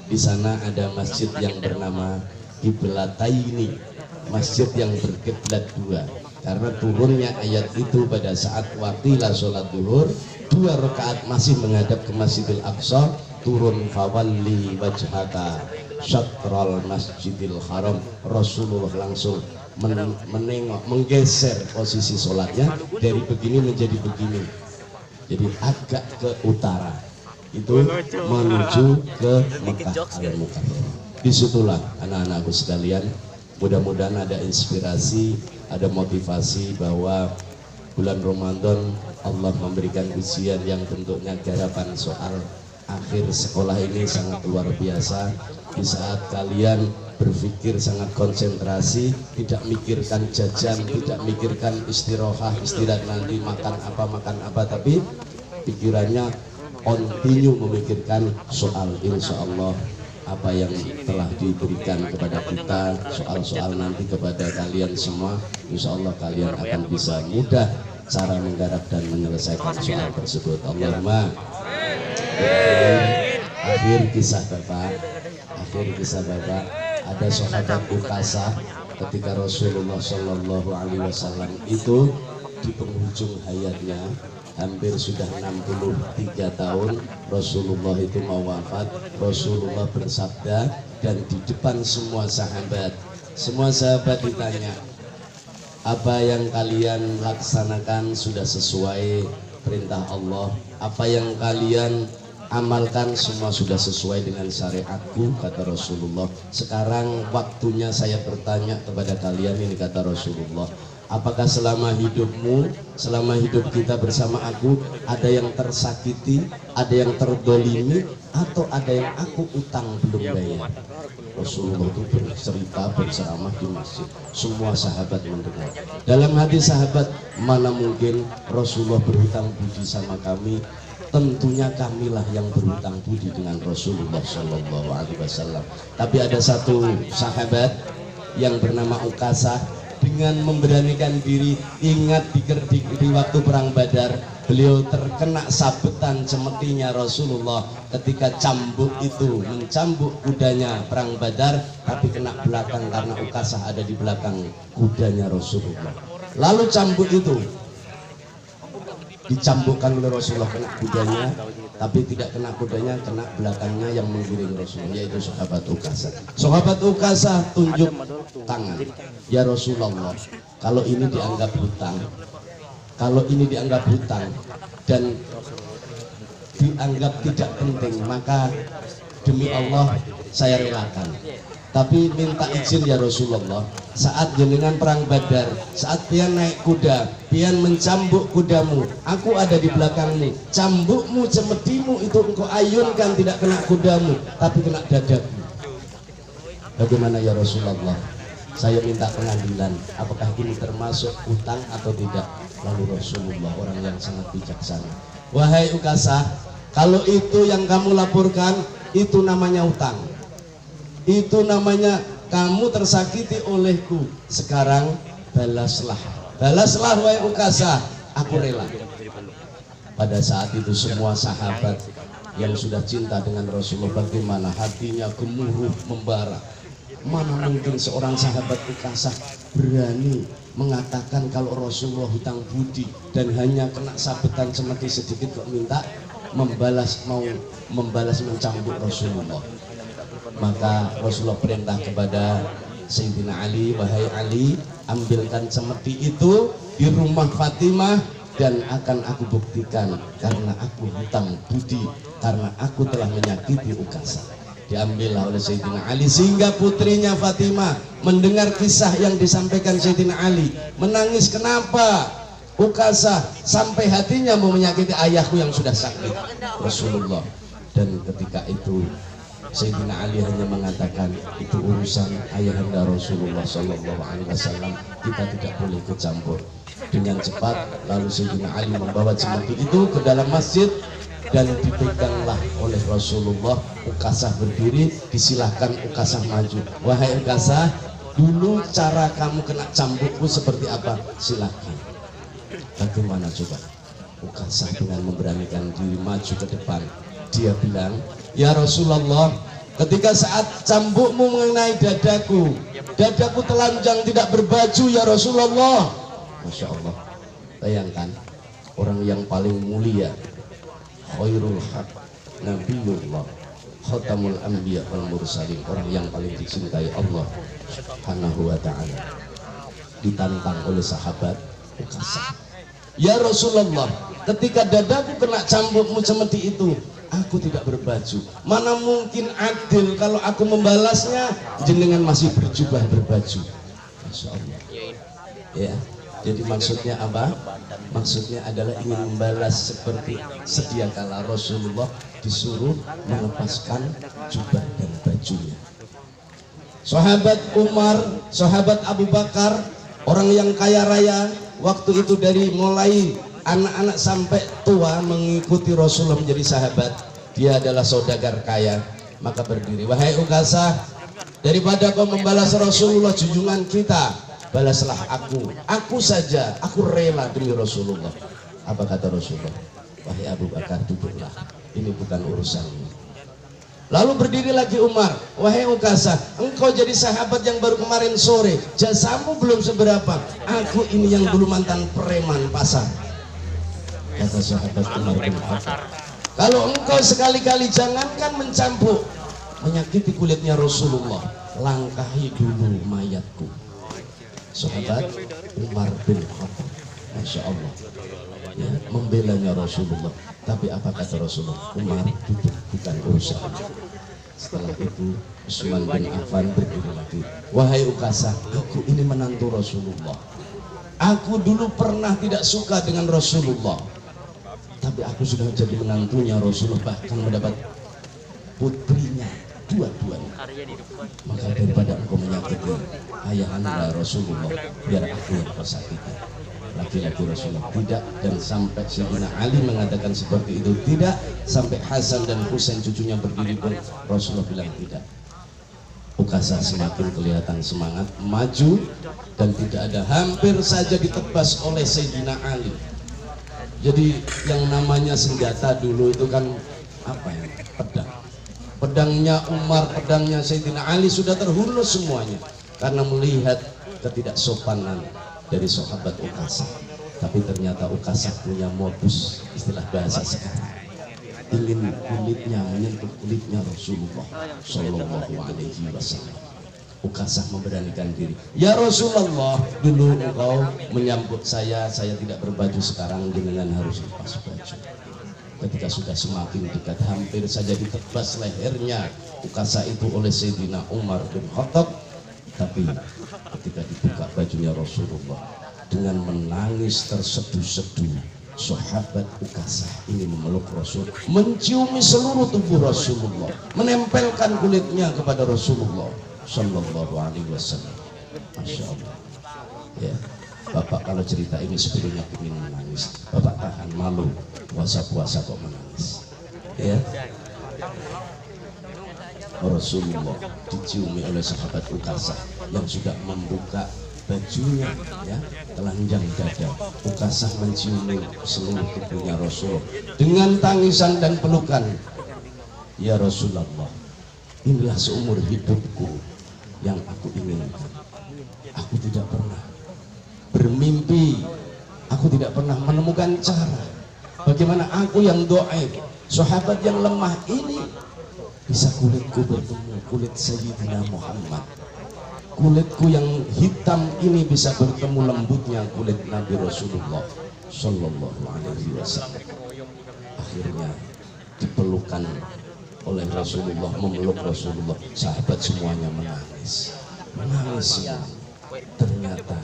di sana ada masjid yang bernama Kiblataini, masjid yang berkiblat dua. Karena turunnya ayat itu pada saat wakilah sholat duhur, 2 rakaat masih menghadap ke Masjidil Aqsa, turun fawalli wajhaka syatral masjidil haram. Rasulullah langsung menengok, menggeser posisi sholatnya dari begini menjadi begini, jadi agak ke utara, itu menuju ke Mekah Al-Mukarramah. Disitulah anak-anakku sekalian, mudah-mudahan ada inspirasi, ada motivasi bahwa bulan Ramadan Allah memberikan ujian yang bentuknya garapan soal akhir sekolah ini sangat luar biasa. Di saat kalian berpikir sangat konsentrasi, tidak mikirkan jajan, tidak mikirkan istirahat nanti makan apa, tapi pikirannya continue memikirkan soal insya Allah apa yang telah diberikan kepada kita, soal-soal nanti kepada kalian semua. Insya Allah kalian akan bisa mudah cara menggarap dan menyelesaikan soal tersebut. Allahumma. Akhir kisah Bapak, ada sahabat Ukasah ketika Rasulullah Shallallahu Alaihi Wasallam itu di penghujung hayatnya, hampir sudah 63 tahun Rasulullah itu mau wafat. Rasulullah bersabda, dan di depan semua sahabat ditanya, apa yang kalian laksanakan sudah sesuai perintah Allah? Apa yang kalian amalkan semua sudah sesuai dengan syariatku, kata Rasulullah. Sekarang waktunya saya bertanya kepada kalian, ini kata Rasulullah, apakah selama hidupmu, selama hidup kita bersama aku, ada yang tersakiti, ada yang terdolimi, atau ada yang aku utang belum bayar? Rasulullah itu bercerita, berceramah di masjid. Semua sahabat mendengar. Dalam hati sahabat, mana mungkin Rasulullah berhutang budi sama kami? Tentunya kamilah yang berhutang budi dengan Rasulullah Shallallahu Alaihi Wasallam. Tapi ada satu sahabat yang bernama Ukasah, dengan memberanikan diri, ingat di waktu perang Badar, beliau terkena sabetan cemetinya Rasulullah ketika cambuk itu mencambuk kudanya perang Badar, tapi kena belakang karena Ukasah ada di belakang kudanya Rasulullah. Lalu cambuk itu dicambukkan oleh Rasulullah, kena kudanya, tapi tidak kena kudanya, kena belakangnya yang menggiring Rasulullah, yaitu sahabat Ukasah. Sahabat Ukasah tunjuk tangan, ya Rasulullah, kalau ini dianggap hutang, dan dianggap tidak penting, maka demi Allah saya relakan. Tapi minta izin ya Rasulullah, saat jenengan perang Badar, saat pian naik kuda, pian mencambuk kudamu, aku ada di belakangmu, cambukmu, cemetimu itu engkau ayunkan tidak kena kudamu, tapi kena dadaku. Bagaimana ya Rasulullah? Saya minta pengadilan, apakah ini termasuk utang atau tidak? Lalu Rasulullah, orang yang sangat bijaksana, wahai Ukasah, kalau itu yang kamu laporkan, itu namanya utang. Itu namanya kamu tersakiti olehku. Sekarang balaslah wahai Ukasah, aku rela. Pada saat itu semua sahabat yang sudah cinta dengan Rasulullah, bagaimana hatinya gemuruh membara. Mana mungkin seorang sahabat Ukasah berani mengatakan kalau Rasulullah hutang budi dan hanya kena sabetan cemeti sedikit kok minta membalas mencambuk Rasulullah. Maka Rasulullah perintah kepada Sayyidina Ali, wahai Ali, ambilkan cemeti itu di rumah Fatimah dan akan aku buktikan karena aku hutang budi, karena aku telah menyakiti Ukasah. Diambillah oleh Sayyidina Ali, sehingga putrinya Fatimah mendengar kisah yang disampaikan Sayyidina Ali, menangis. Kenapa Ukasah sampai hatinya mau menyakiti ayahku yang sudah sakit, Rasulullah? Dan ketika itu Sayyidina Ali hanya mengatakan, itu urusan ayahanda Rasulullah Shallallahu Alaihi Wasallam, kita tidak boleh ikut campur. Dengan cepat lalu Sayyidina Ali membawa cemeti itu ke dalam masjid dan dipeganglah oleh Rasulullah. Ukasah berdiri, disilahkan Ukasah maju. Wahai Ukasah, dulu cara kamu kena cambukku seperti apa? Silahkan. Bagaimana coba? Ukasah dengan memberanikan diri maju ke depan. Dia bilang, ya Rasulullah, ketika saat cambukmu mengenai dadaku telanjang tidak berbaju ya Rasulullah. Masya Allah, bayangkan orang yang paling mulia, khairul haq, Nabiullah, khatamul anbiya wal mursalin, orang yang paling dicintai Allah Subhanahu wa ta'ala, ditantang oleh sahabat Ukasah. Ya Rasulullah, ketika dadaku kena cambukmu cemeti itu, aku tidak berbaju. Mana mungkin adil kalau aku membalasnya jenengan masih berjubah berbaju. Masya Allah. Ya, jadi maksudnya apa? Maksudnya adalah ingin membalas seperti sedia kala Rasulullah disuruh melepaskan jubah dan bajunya. Sahabat Umar, sahabat Abu Bakar, orang yang kaya raya, waktu itu dari mulai anak-anak sampai tua mengikuti Rasulullah menjadi sahabat. Dia adalah saudagar kaya. Maka berdiri, wahai Ukasah, daripada kau membalas Rasulullah junjungan kita, balaslah aku saja, aku rela demi Rasulullah. Apa kata Rasulullah? Wahai Abu Bakar, duduklah, ini bukan urusanmu. Lalu berdiri lagi Umar, wahai Ukasah, engkau jadi sahabat yang baru kemarin sore, jasamu belum seberapa, aku ini yang dulu mantan preman pasar. Kata sahabat Umar bin Khattab, kalau engkau sekali-kali jangankan mencampur menyakiti kulitnya Rasulullah, langkahi dulu mayatku. Sahabat Umar bin Khattab, Masya Allah, ya, membelanya Rasulullah. Tapi apa kata Rasulullah? Umar, itu bukan urusan. Setelah itu Utsman bin Affan berdiri lagi, wahai Ukasah, aku ini menantu Rasulullah. Aku dulu pernah tidak suka dengan Rasulullah, tapi aku sudah jadi menantunya Rasulullah, bahkan mendapat putrinya dua-duanya. Maka daripada engkau menyakiti ayahanda Rasulullah, biar aku yang kau sakiti. Laki-laki Rasulullah tidak, dan sampai Sayyidina Ali mengatakan seperti itu tidak, sampai Hasan dan Husain cucunya berdiri pun Rasulullah bilang tidak. Ukasah semakin kelihatan semangat maju, dan tidak ada, hampir saja ditebas oleh Sayyidina Ali. Jadi yang namanya senjata dulu itu kan apa ya, pedang. Pedangnya Umar, pedangnya Sayyidina Ali sudah terhunus semuanya karena melihat ketidaksopanan dari sahabat Ukasah. Tapi ternyata Ukasah punya modus, istilah bahasa sekarang, ingin kulitnya menyentuh kulitnya Rasulullah Shallallahu Alaihi Wasallam. Ukasah memberanikan diri, ya Rasulullah, dulu engkau menyambut saya tidak berbaju, sekarang dengan harus lepas baju. Ketika sudah semakin dekat, hampir saja ditebas lehernya Ukasah itu oleh Sayyidina Umar bin Khattab. Tapi ketika dibuka bajunya Rasulullah, dengan menangis terseduh-seduh, sahabat Ukasah ingin memeluk Rasul, menciumi seluruh tubuh Rasulullah, menempelkan kulitnya kepada Rasulullah Sallallahu Alaihi Wasallam. Masya Allah, ya, Bapak kalau cerita ini sebetulnya ingin menangis, Bapak tahan malu, puasa-puasa kok menangis, ya. Rasulullah diciumi oleh sahabat Ukasah yang sudah membuka bajunya, ya, telanjang dada. Ukasah menciumi seluruh tubuhnya Rasul dengan tangisan dan pelukan. Ya Rasulullah, inilah seumur hidupku yang aku inginkan. Aku tidak pernah bermimpi, aku tidak pernah menemukan cara bagaimana aku yang dhaif, sahabat yang lemah ini, bisa kulitku bertemu kulit Sayyidina Muhammad, kulitku yang hitam ini bisa bertemu lembutnya kulit Nabi Rasulullah Sallallahu Alaihi Wasallam. Akhirnya dipelukan oleh Rasulullah, memeluk Rasulullah, sahabat semuanya menangis semua. Ternyata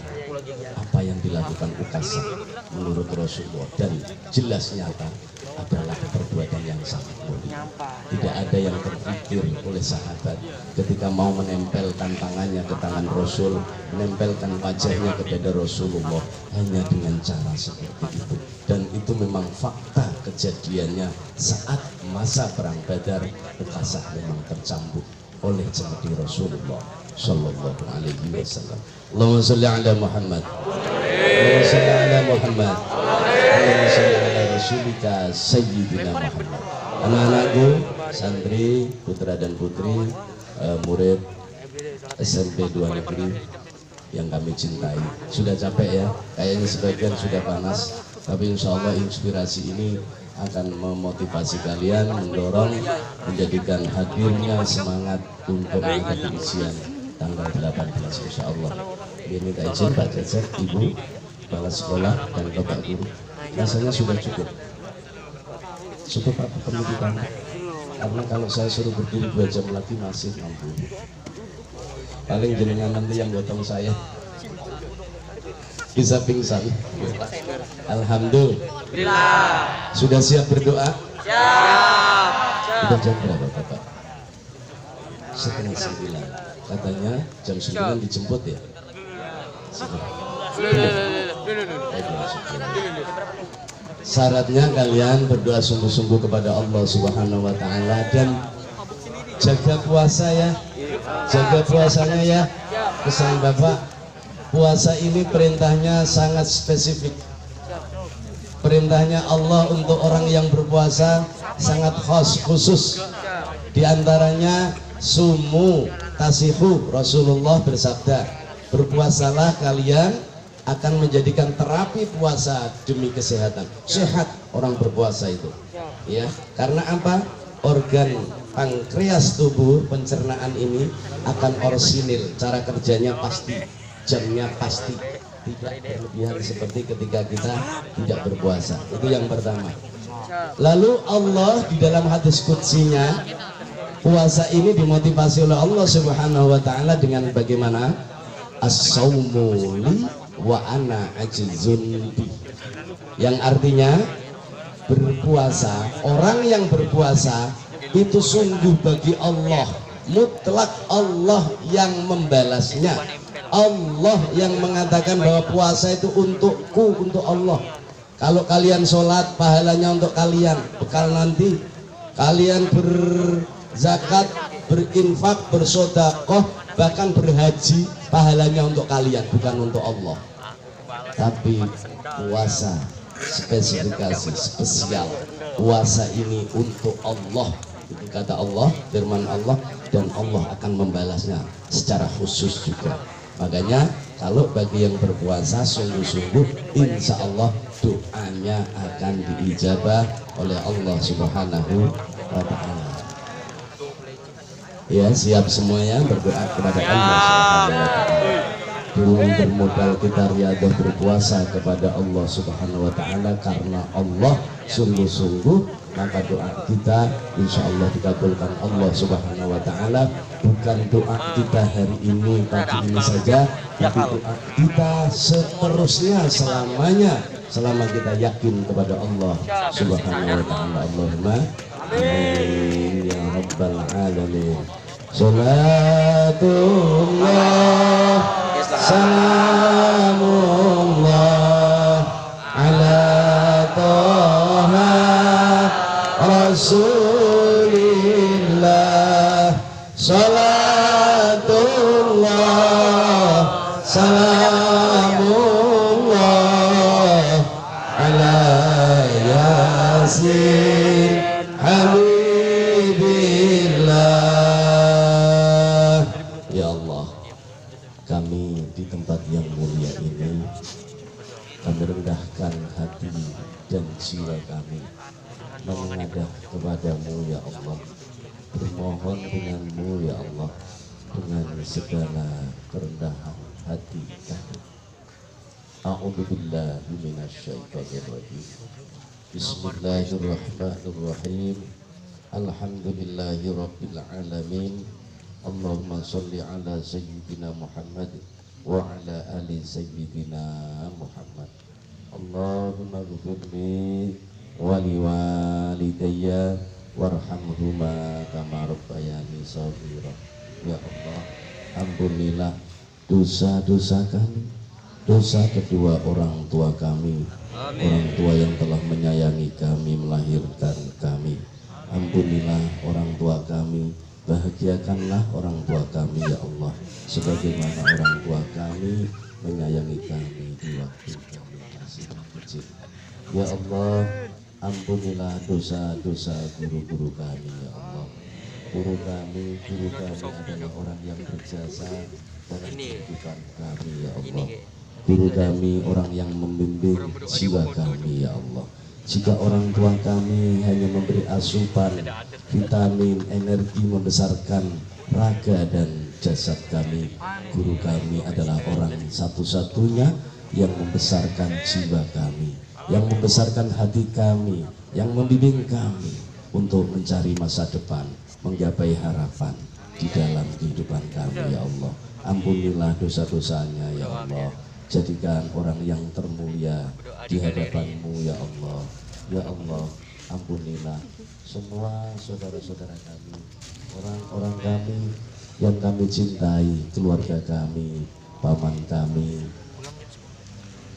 apa yang dilakukan Ukasah menurut Rasulullah dan jelas nyata adalah perbuatan yang sangat mulia. Tidak ada yang terpikir oleh sahabat ketika mau menempelkan tangannya ke tangan Rasul, menempelkan wajahnya kepada Rasulullah hanya dengan cara seperti itu. Dan itu memang fakta kejadiannya saat masa perang Badar. Ukasah memang tercambuk oleh cemeti Rasulullah Sallallahu Alaihi Wasallam. Allahumma salli ala Muhammad, Allahumma salli ala Muhammad, Allahumma salli ala Rasulika Sayyidina Muhammad. Anak-anakku, santri, putra dan putri, murid SMP 2 Negeri yang kami cintai, sudah capek ya, kayaknya sebagian sudah panas, tapi insya Allah inspirasi ini akan memotivasi kalian, mendorong, menjadikan hadirnya semangat untuk mengikuti ujian tanggal 18 insya Allah. Ini minta izin Pak Cecep, Ibu, kepala sekolah dan Bapak Guru, rasanya sudah cukup Pak pendidikan, karena kalau saya suruh berdiri 2 jam lagi masih mampu. Paling jenengan nanti yang gotong saya bisa pingsan. Alhamdulillah. Sudah siap berdoa? Siap. Sudah jam berapa Bapak? 8:30. Katanya jam 9 dijemput ya? Syaratnya kalian berdoa sungguh-sungguh kepada Allah Subhanahu wa Ta'ala dan jaga puasa ya, jaga puasanya ya. Pesan Bapak, puasa ini perintahnya sangat spesifik. Perintahnya Allah untuk orang yang berpuasa sangat khusus. Di antaranya sumu tasihu, Rasulullah bersabda, berpuasalah kalian akan menjadikan terapi puasa demi kesehatan. Sehat orang berpuasa itu. Ya, karena apa? Organ pankreas tubuh pencernaan ini akan orsinil, cara kerjanya pasti, jamnya pasti, tidak berlebihan seperti ketika kita tidak berpuasa. Itu yang pertama. Lalu Allah di dalam hadis qudsinya, puasa ini dimotivasi oleh Allah Subhanahu wa taala dengan bagaimana? As-saumu li wa ana ajzun bi. Yang artinya berpuasa, orang yang berpuasa itu sungguh bagi Allah, mutlak Allah yang membalasnya. Allah yang mengatakan bahwa puasa itu untukku, untuk Allah. Kalau kalian sholat, pahalanya untuk kalian, bekal nanti. Kalian berzakat, berinfak, bersodakoh, bahkan berhaji, pahalanya untuk kalian, bukan untuk Allah. Tapi puasa spesifikasi spesial, puasa ini untuk Allah. Itu kata Allah, firman Allah, dan Allah akan membalasnya secara khusus juga. Makanya kalau bagi yang berpuasa sungguh-sungguh, insya Allah doanya akan diijabah oleh Allah Subhanahu wa ta'ala. Ya, siap semuanya berdoa kepada Allah Subhanahu wa ta'ala. Dengan bermodal kita riyadhah berpuasa kepada Allah Subhanahu wa ta'ala, karena Allah sungguh-sungguh, maka doa kita insya Allah dikabulkan Allah Subhanahu wa ta'ala. Bukan doa kita hari ini, pagi ini saja, tapi doa kita seterusnya, selamanya, selama kita yakin kepada Allah Subhanahu wa ta'ala. Allahumma amin ya rabbal alamin. Salatullah salamullah ala toha Rasulillah. Salatullah salamullah ala yasin habibillah. Ya Allah, kami di tempat yang mulia ini, kami rendahkan hati dan jiwa kami mengadah kepadamu ya Allah, bermohon denganmu ya Allah, dengan segala kerendahan hati kami. A'udzubillahi minasyaitonirrajim. Bismillahirrahmanirrahim. Alhamdulillahirabbil alamin. Allahumma sholli ala sayyidina Muhammad wa ala ali sayyidina Muhammad. Allahumma ghfirli wa liwalidayya warhamhuma kama rabbayani shaghira. Ya Allah, ampunilah dosa-dosa kami, dosa kedua orang tua kami. Amin. Orang tua yang telah menyayangi kami, melahirkan kami. Ampunilah orang tua kami, bahagiakanlah orang tua kami ya Allah, sebagaimana orang tua kami menyayangi kami di waktu kami masih kecil. Ya Allah, ampunilah dosa-dosa guru-guru kami ya Allah. Guru kami adalah orang yang berjasa dalam kehidupan kami ya Allah. Guru kami orang yang membimbing jiwa kami ya Allah. Jika orang tua kami hanya memberi asupan, vitamin, energi membesarkan raga dan jasad kami, guru kami adalah orang satu-satunya yang membesarkan jiwa kami, yang membesarkan hati kami, yang membimbing kami untuk mencari masa depan, menggapai harapan di dalam kehidupan kami ya Allah. Ampunilah dosa-dosanya ya Allah, jadikan orang yang termulia di hadapan-Mu ya Allah. Ya Allah, ampunilah semua saudara-saudara kami, orang-orang kami yang kami cintai, keluarga kami, paman kami,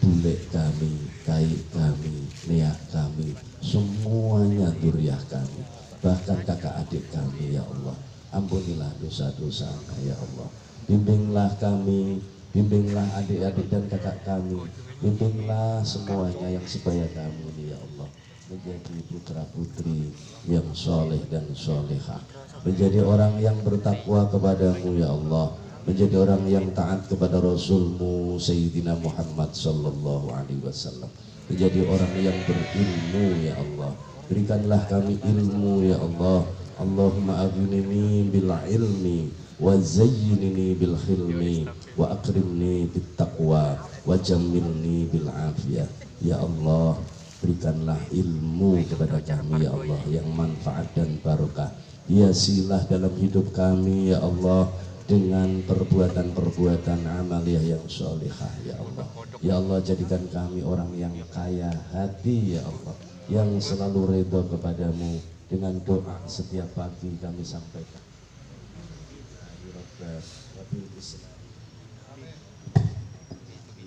bule kami, kai kami, neak kami, semuanya duriah kami, bahkan kakak adik kami ya Allah. Ampunilah dosa-dosa ya Allah. Bimbinglah kami, bimbinglah adik-adik dan kakak kami, bimbinglah semuanya yang sebaya kami ini ya Allah. menjadi putra putri yang soleh dan solehah, menjadi orang yang bertakwa kepadamu ya Allah, menjadi orang yang taat kepada Rasulmu Sayyidina Muhammad sallallahu alaihi wasallam, menjadi orang yang berilmu ya Allah. Berikanlah kami ilmu ya Allah. Allahumma aghnini bil ilmi wa zayyinni bil hilmi wa akrimni bit taqwa wa jammilni bil afiyah. Ya Allah, berikanlah ilmu kepada kami ya Allah yang manfaat dan barokah. Hiasilah dalam hidup kami ya Allah dengan perbuatan-perbuatan amaliyah yang sholihah ya Allah. Ya Allah, jadikan kami orang yang kaya hati ya Allah, yang selalu ridho kepadamu. Dengan doa setiap pagi kami sampaikan,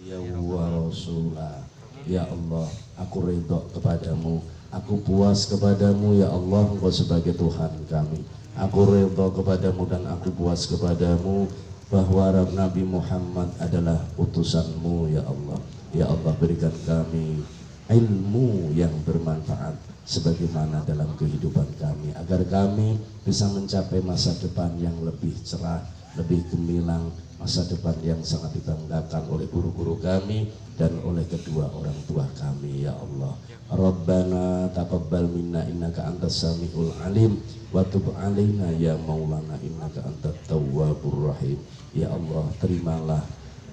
ya Rasulallah, ya Allah, aku ridho kepadamu, aku puas kepadamu ya Allah, Engkau sebagai Tuhan kami. Aku ridho kepadamu dan aku puas kepadamu bahwa Nabi Muhammad adalah utusanmu ya Allah. Ya Allah, berikan kami ilmu yang bermanfaat sebagaimana dalam kehidupan kami, agar kami bisa mencapai masa depan yang lebih cerah, lebih gemilang, masa depan yang sangat dibanggakan oleh guru-guru kami dan oleh kedua orang tua kami ya Allah. Rabbana taqabbal minna innaka antas samiul alim wa tub alaina ya maulana innaka antat tawwabur rahim. Ya Allah, terimalah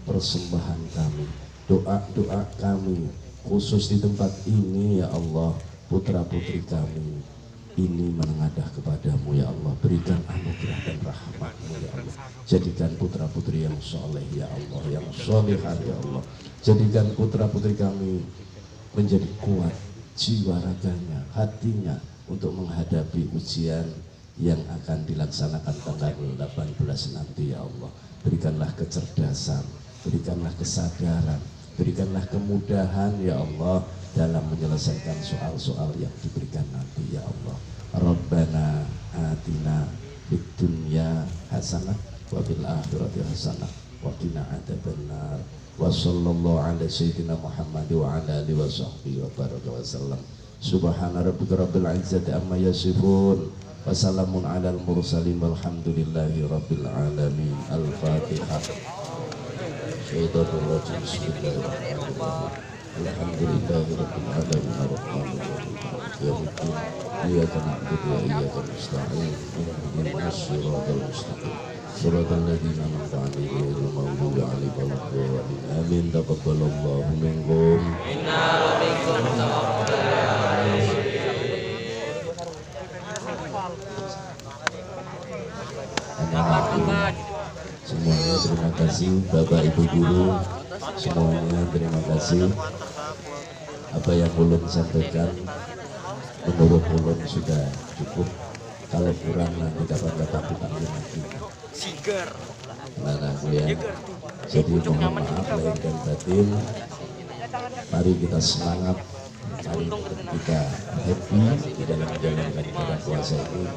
persembahan kami, doa-doa kami, khusus di tempat ini ya Allah. Putra putri kami ini menengadah kepadamu ya Allah. Berikan anugerah dan rahmatmu ya Allah. Jadikan putra putri yang soleh ya Allah, yang solehah ya Allah. Jadikan putra putri kami menjadi kuat jiwa raganya, hatinya untuk menghadapi ujian yang akan dilaksanakan tanggal 18 nanti ya Allah. Berikanlah kecerdasan, berikanlah kesadaran, berikanlah kemudahan ya Allah dalam menyelesaikan soal-soal yang diberikan nanti ya Allah. Rabbana atina fid dunya hasanah wa fil akhirati hasanah wa qina adzabannar. Wa sallallahu ala sayyidina Muhammad wa ala alihi wa sahbihi wa baraka wa sallam. Subhana rabbika rabbil izzati amma yasifun wa salamun alal mursalin walhamdulillahi rabbil alamin. Al-Fatihah. Syaitanir rajim. Bismillahirrahmanirrahim. Alhamdulillahirabbil alamin arrahmanir rahim maliki yaumiddin iyyaka na'budu wa iyyaka nasta'in ihdinas siratal mustaqim siratal ladzina an'amta 'alaihim ghairil maghdubi 'alaihim waladdallin amin. Taqabbalallahu minkum inna wa minkum semuanya. Terima kasih Bapak Ibu Guru semuanya, terima kasih. Apa yang ulun sampaikan menurut ulun sudah cukup. Kalau kurang nanti kapan-kapan dipanggil lagi. Nah, ya. Jadi mohon maaf lahir dan batin. Mari kita semangat, mari kita happy di dalam menjalankan ibadah puasa ini,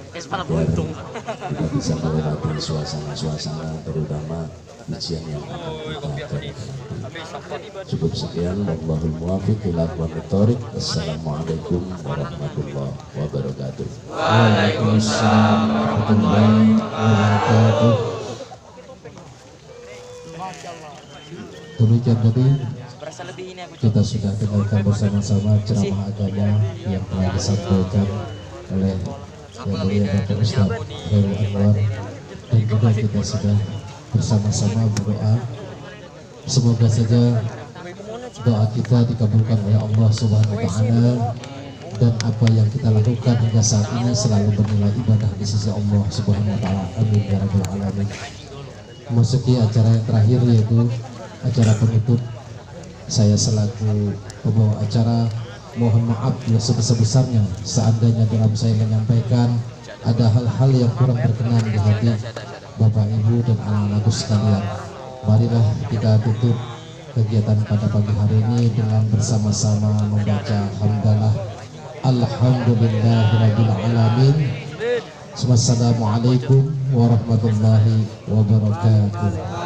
biar kita bisa melewati suasana-suasana terutama ujian yang akan kita hadapi. Cukup sekian, wallahul muwaffiq ila aqwamit thoriq. Assalamualaikum warahmatullahi wabarakatuh. Waalaikumsalam warahmatullahi wabarakatuh. Demikian tadi kita sudah dengarkan bersama-sama ceramah agama yang telah disampaikan oleh Yang Mulia Bapak Ustaz Khairul Anwar, dan juga kita sudah bersama-sama berdoa semoga saja doa kita dikabulkan oleh Allah Subhanahu wa Ta'ala, dan apa yang kita lakukan hingga saat ini selalu bernilai ibadah di sisi Allah Subhanahu wa Ta'ala. Amin ya rabbal alamin. Memasuki acara yang terakhir, yaitu acara penutup, saya selaku pembawa acara mohon maaf yang sebesar-besarnya seandainya dalam saya menyampaikan ada hal-hal yang kurang berkenan di hati Bapak Ibu dan anak-anakku sekalian. Marilah kita tutup kegiatan pada pagi hari ini dengan bersama-sama membaca hamdalah alhamdulillahirabbil alamin. Wassalamualaikum warahmatullahi wabarakatuh.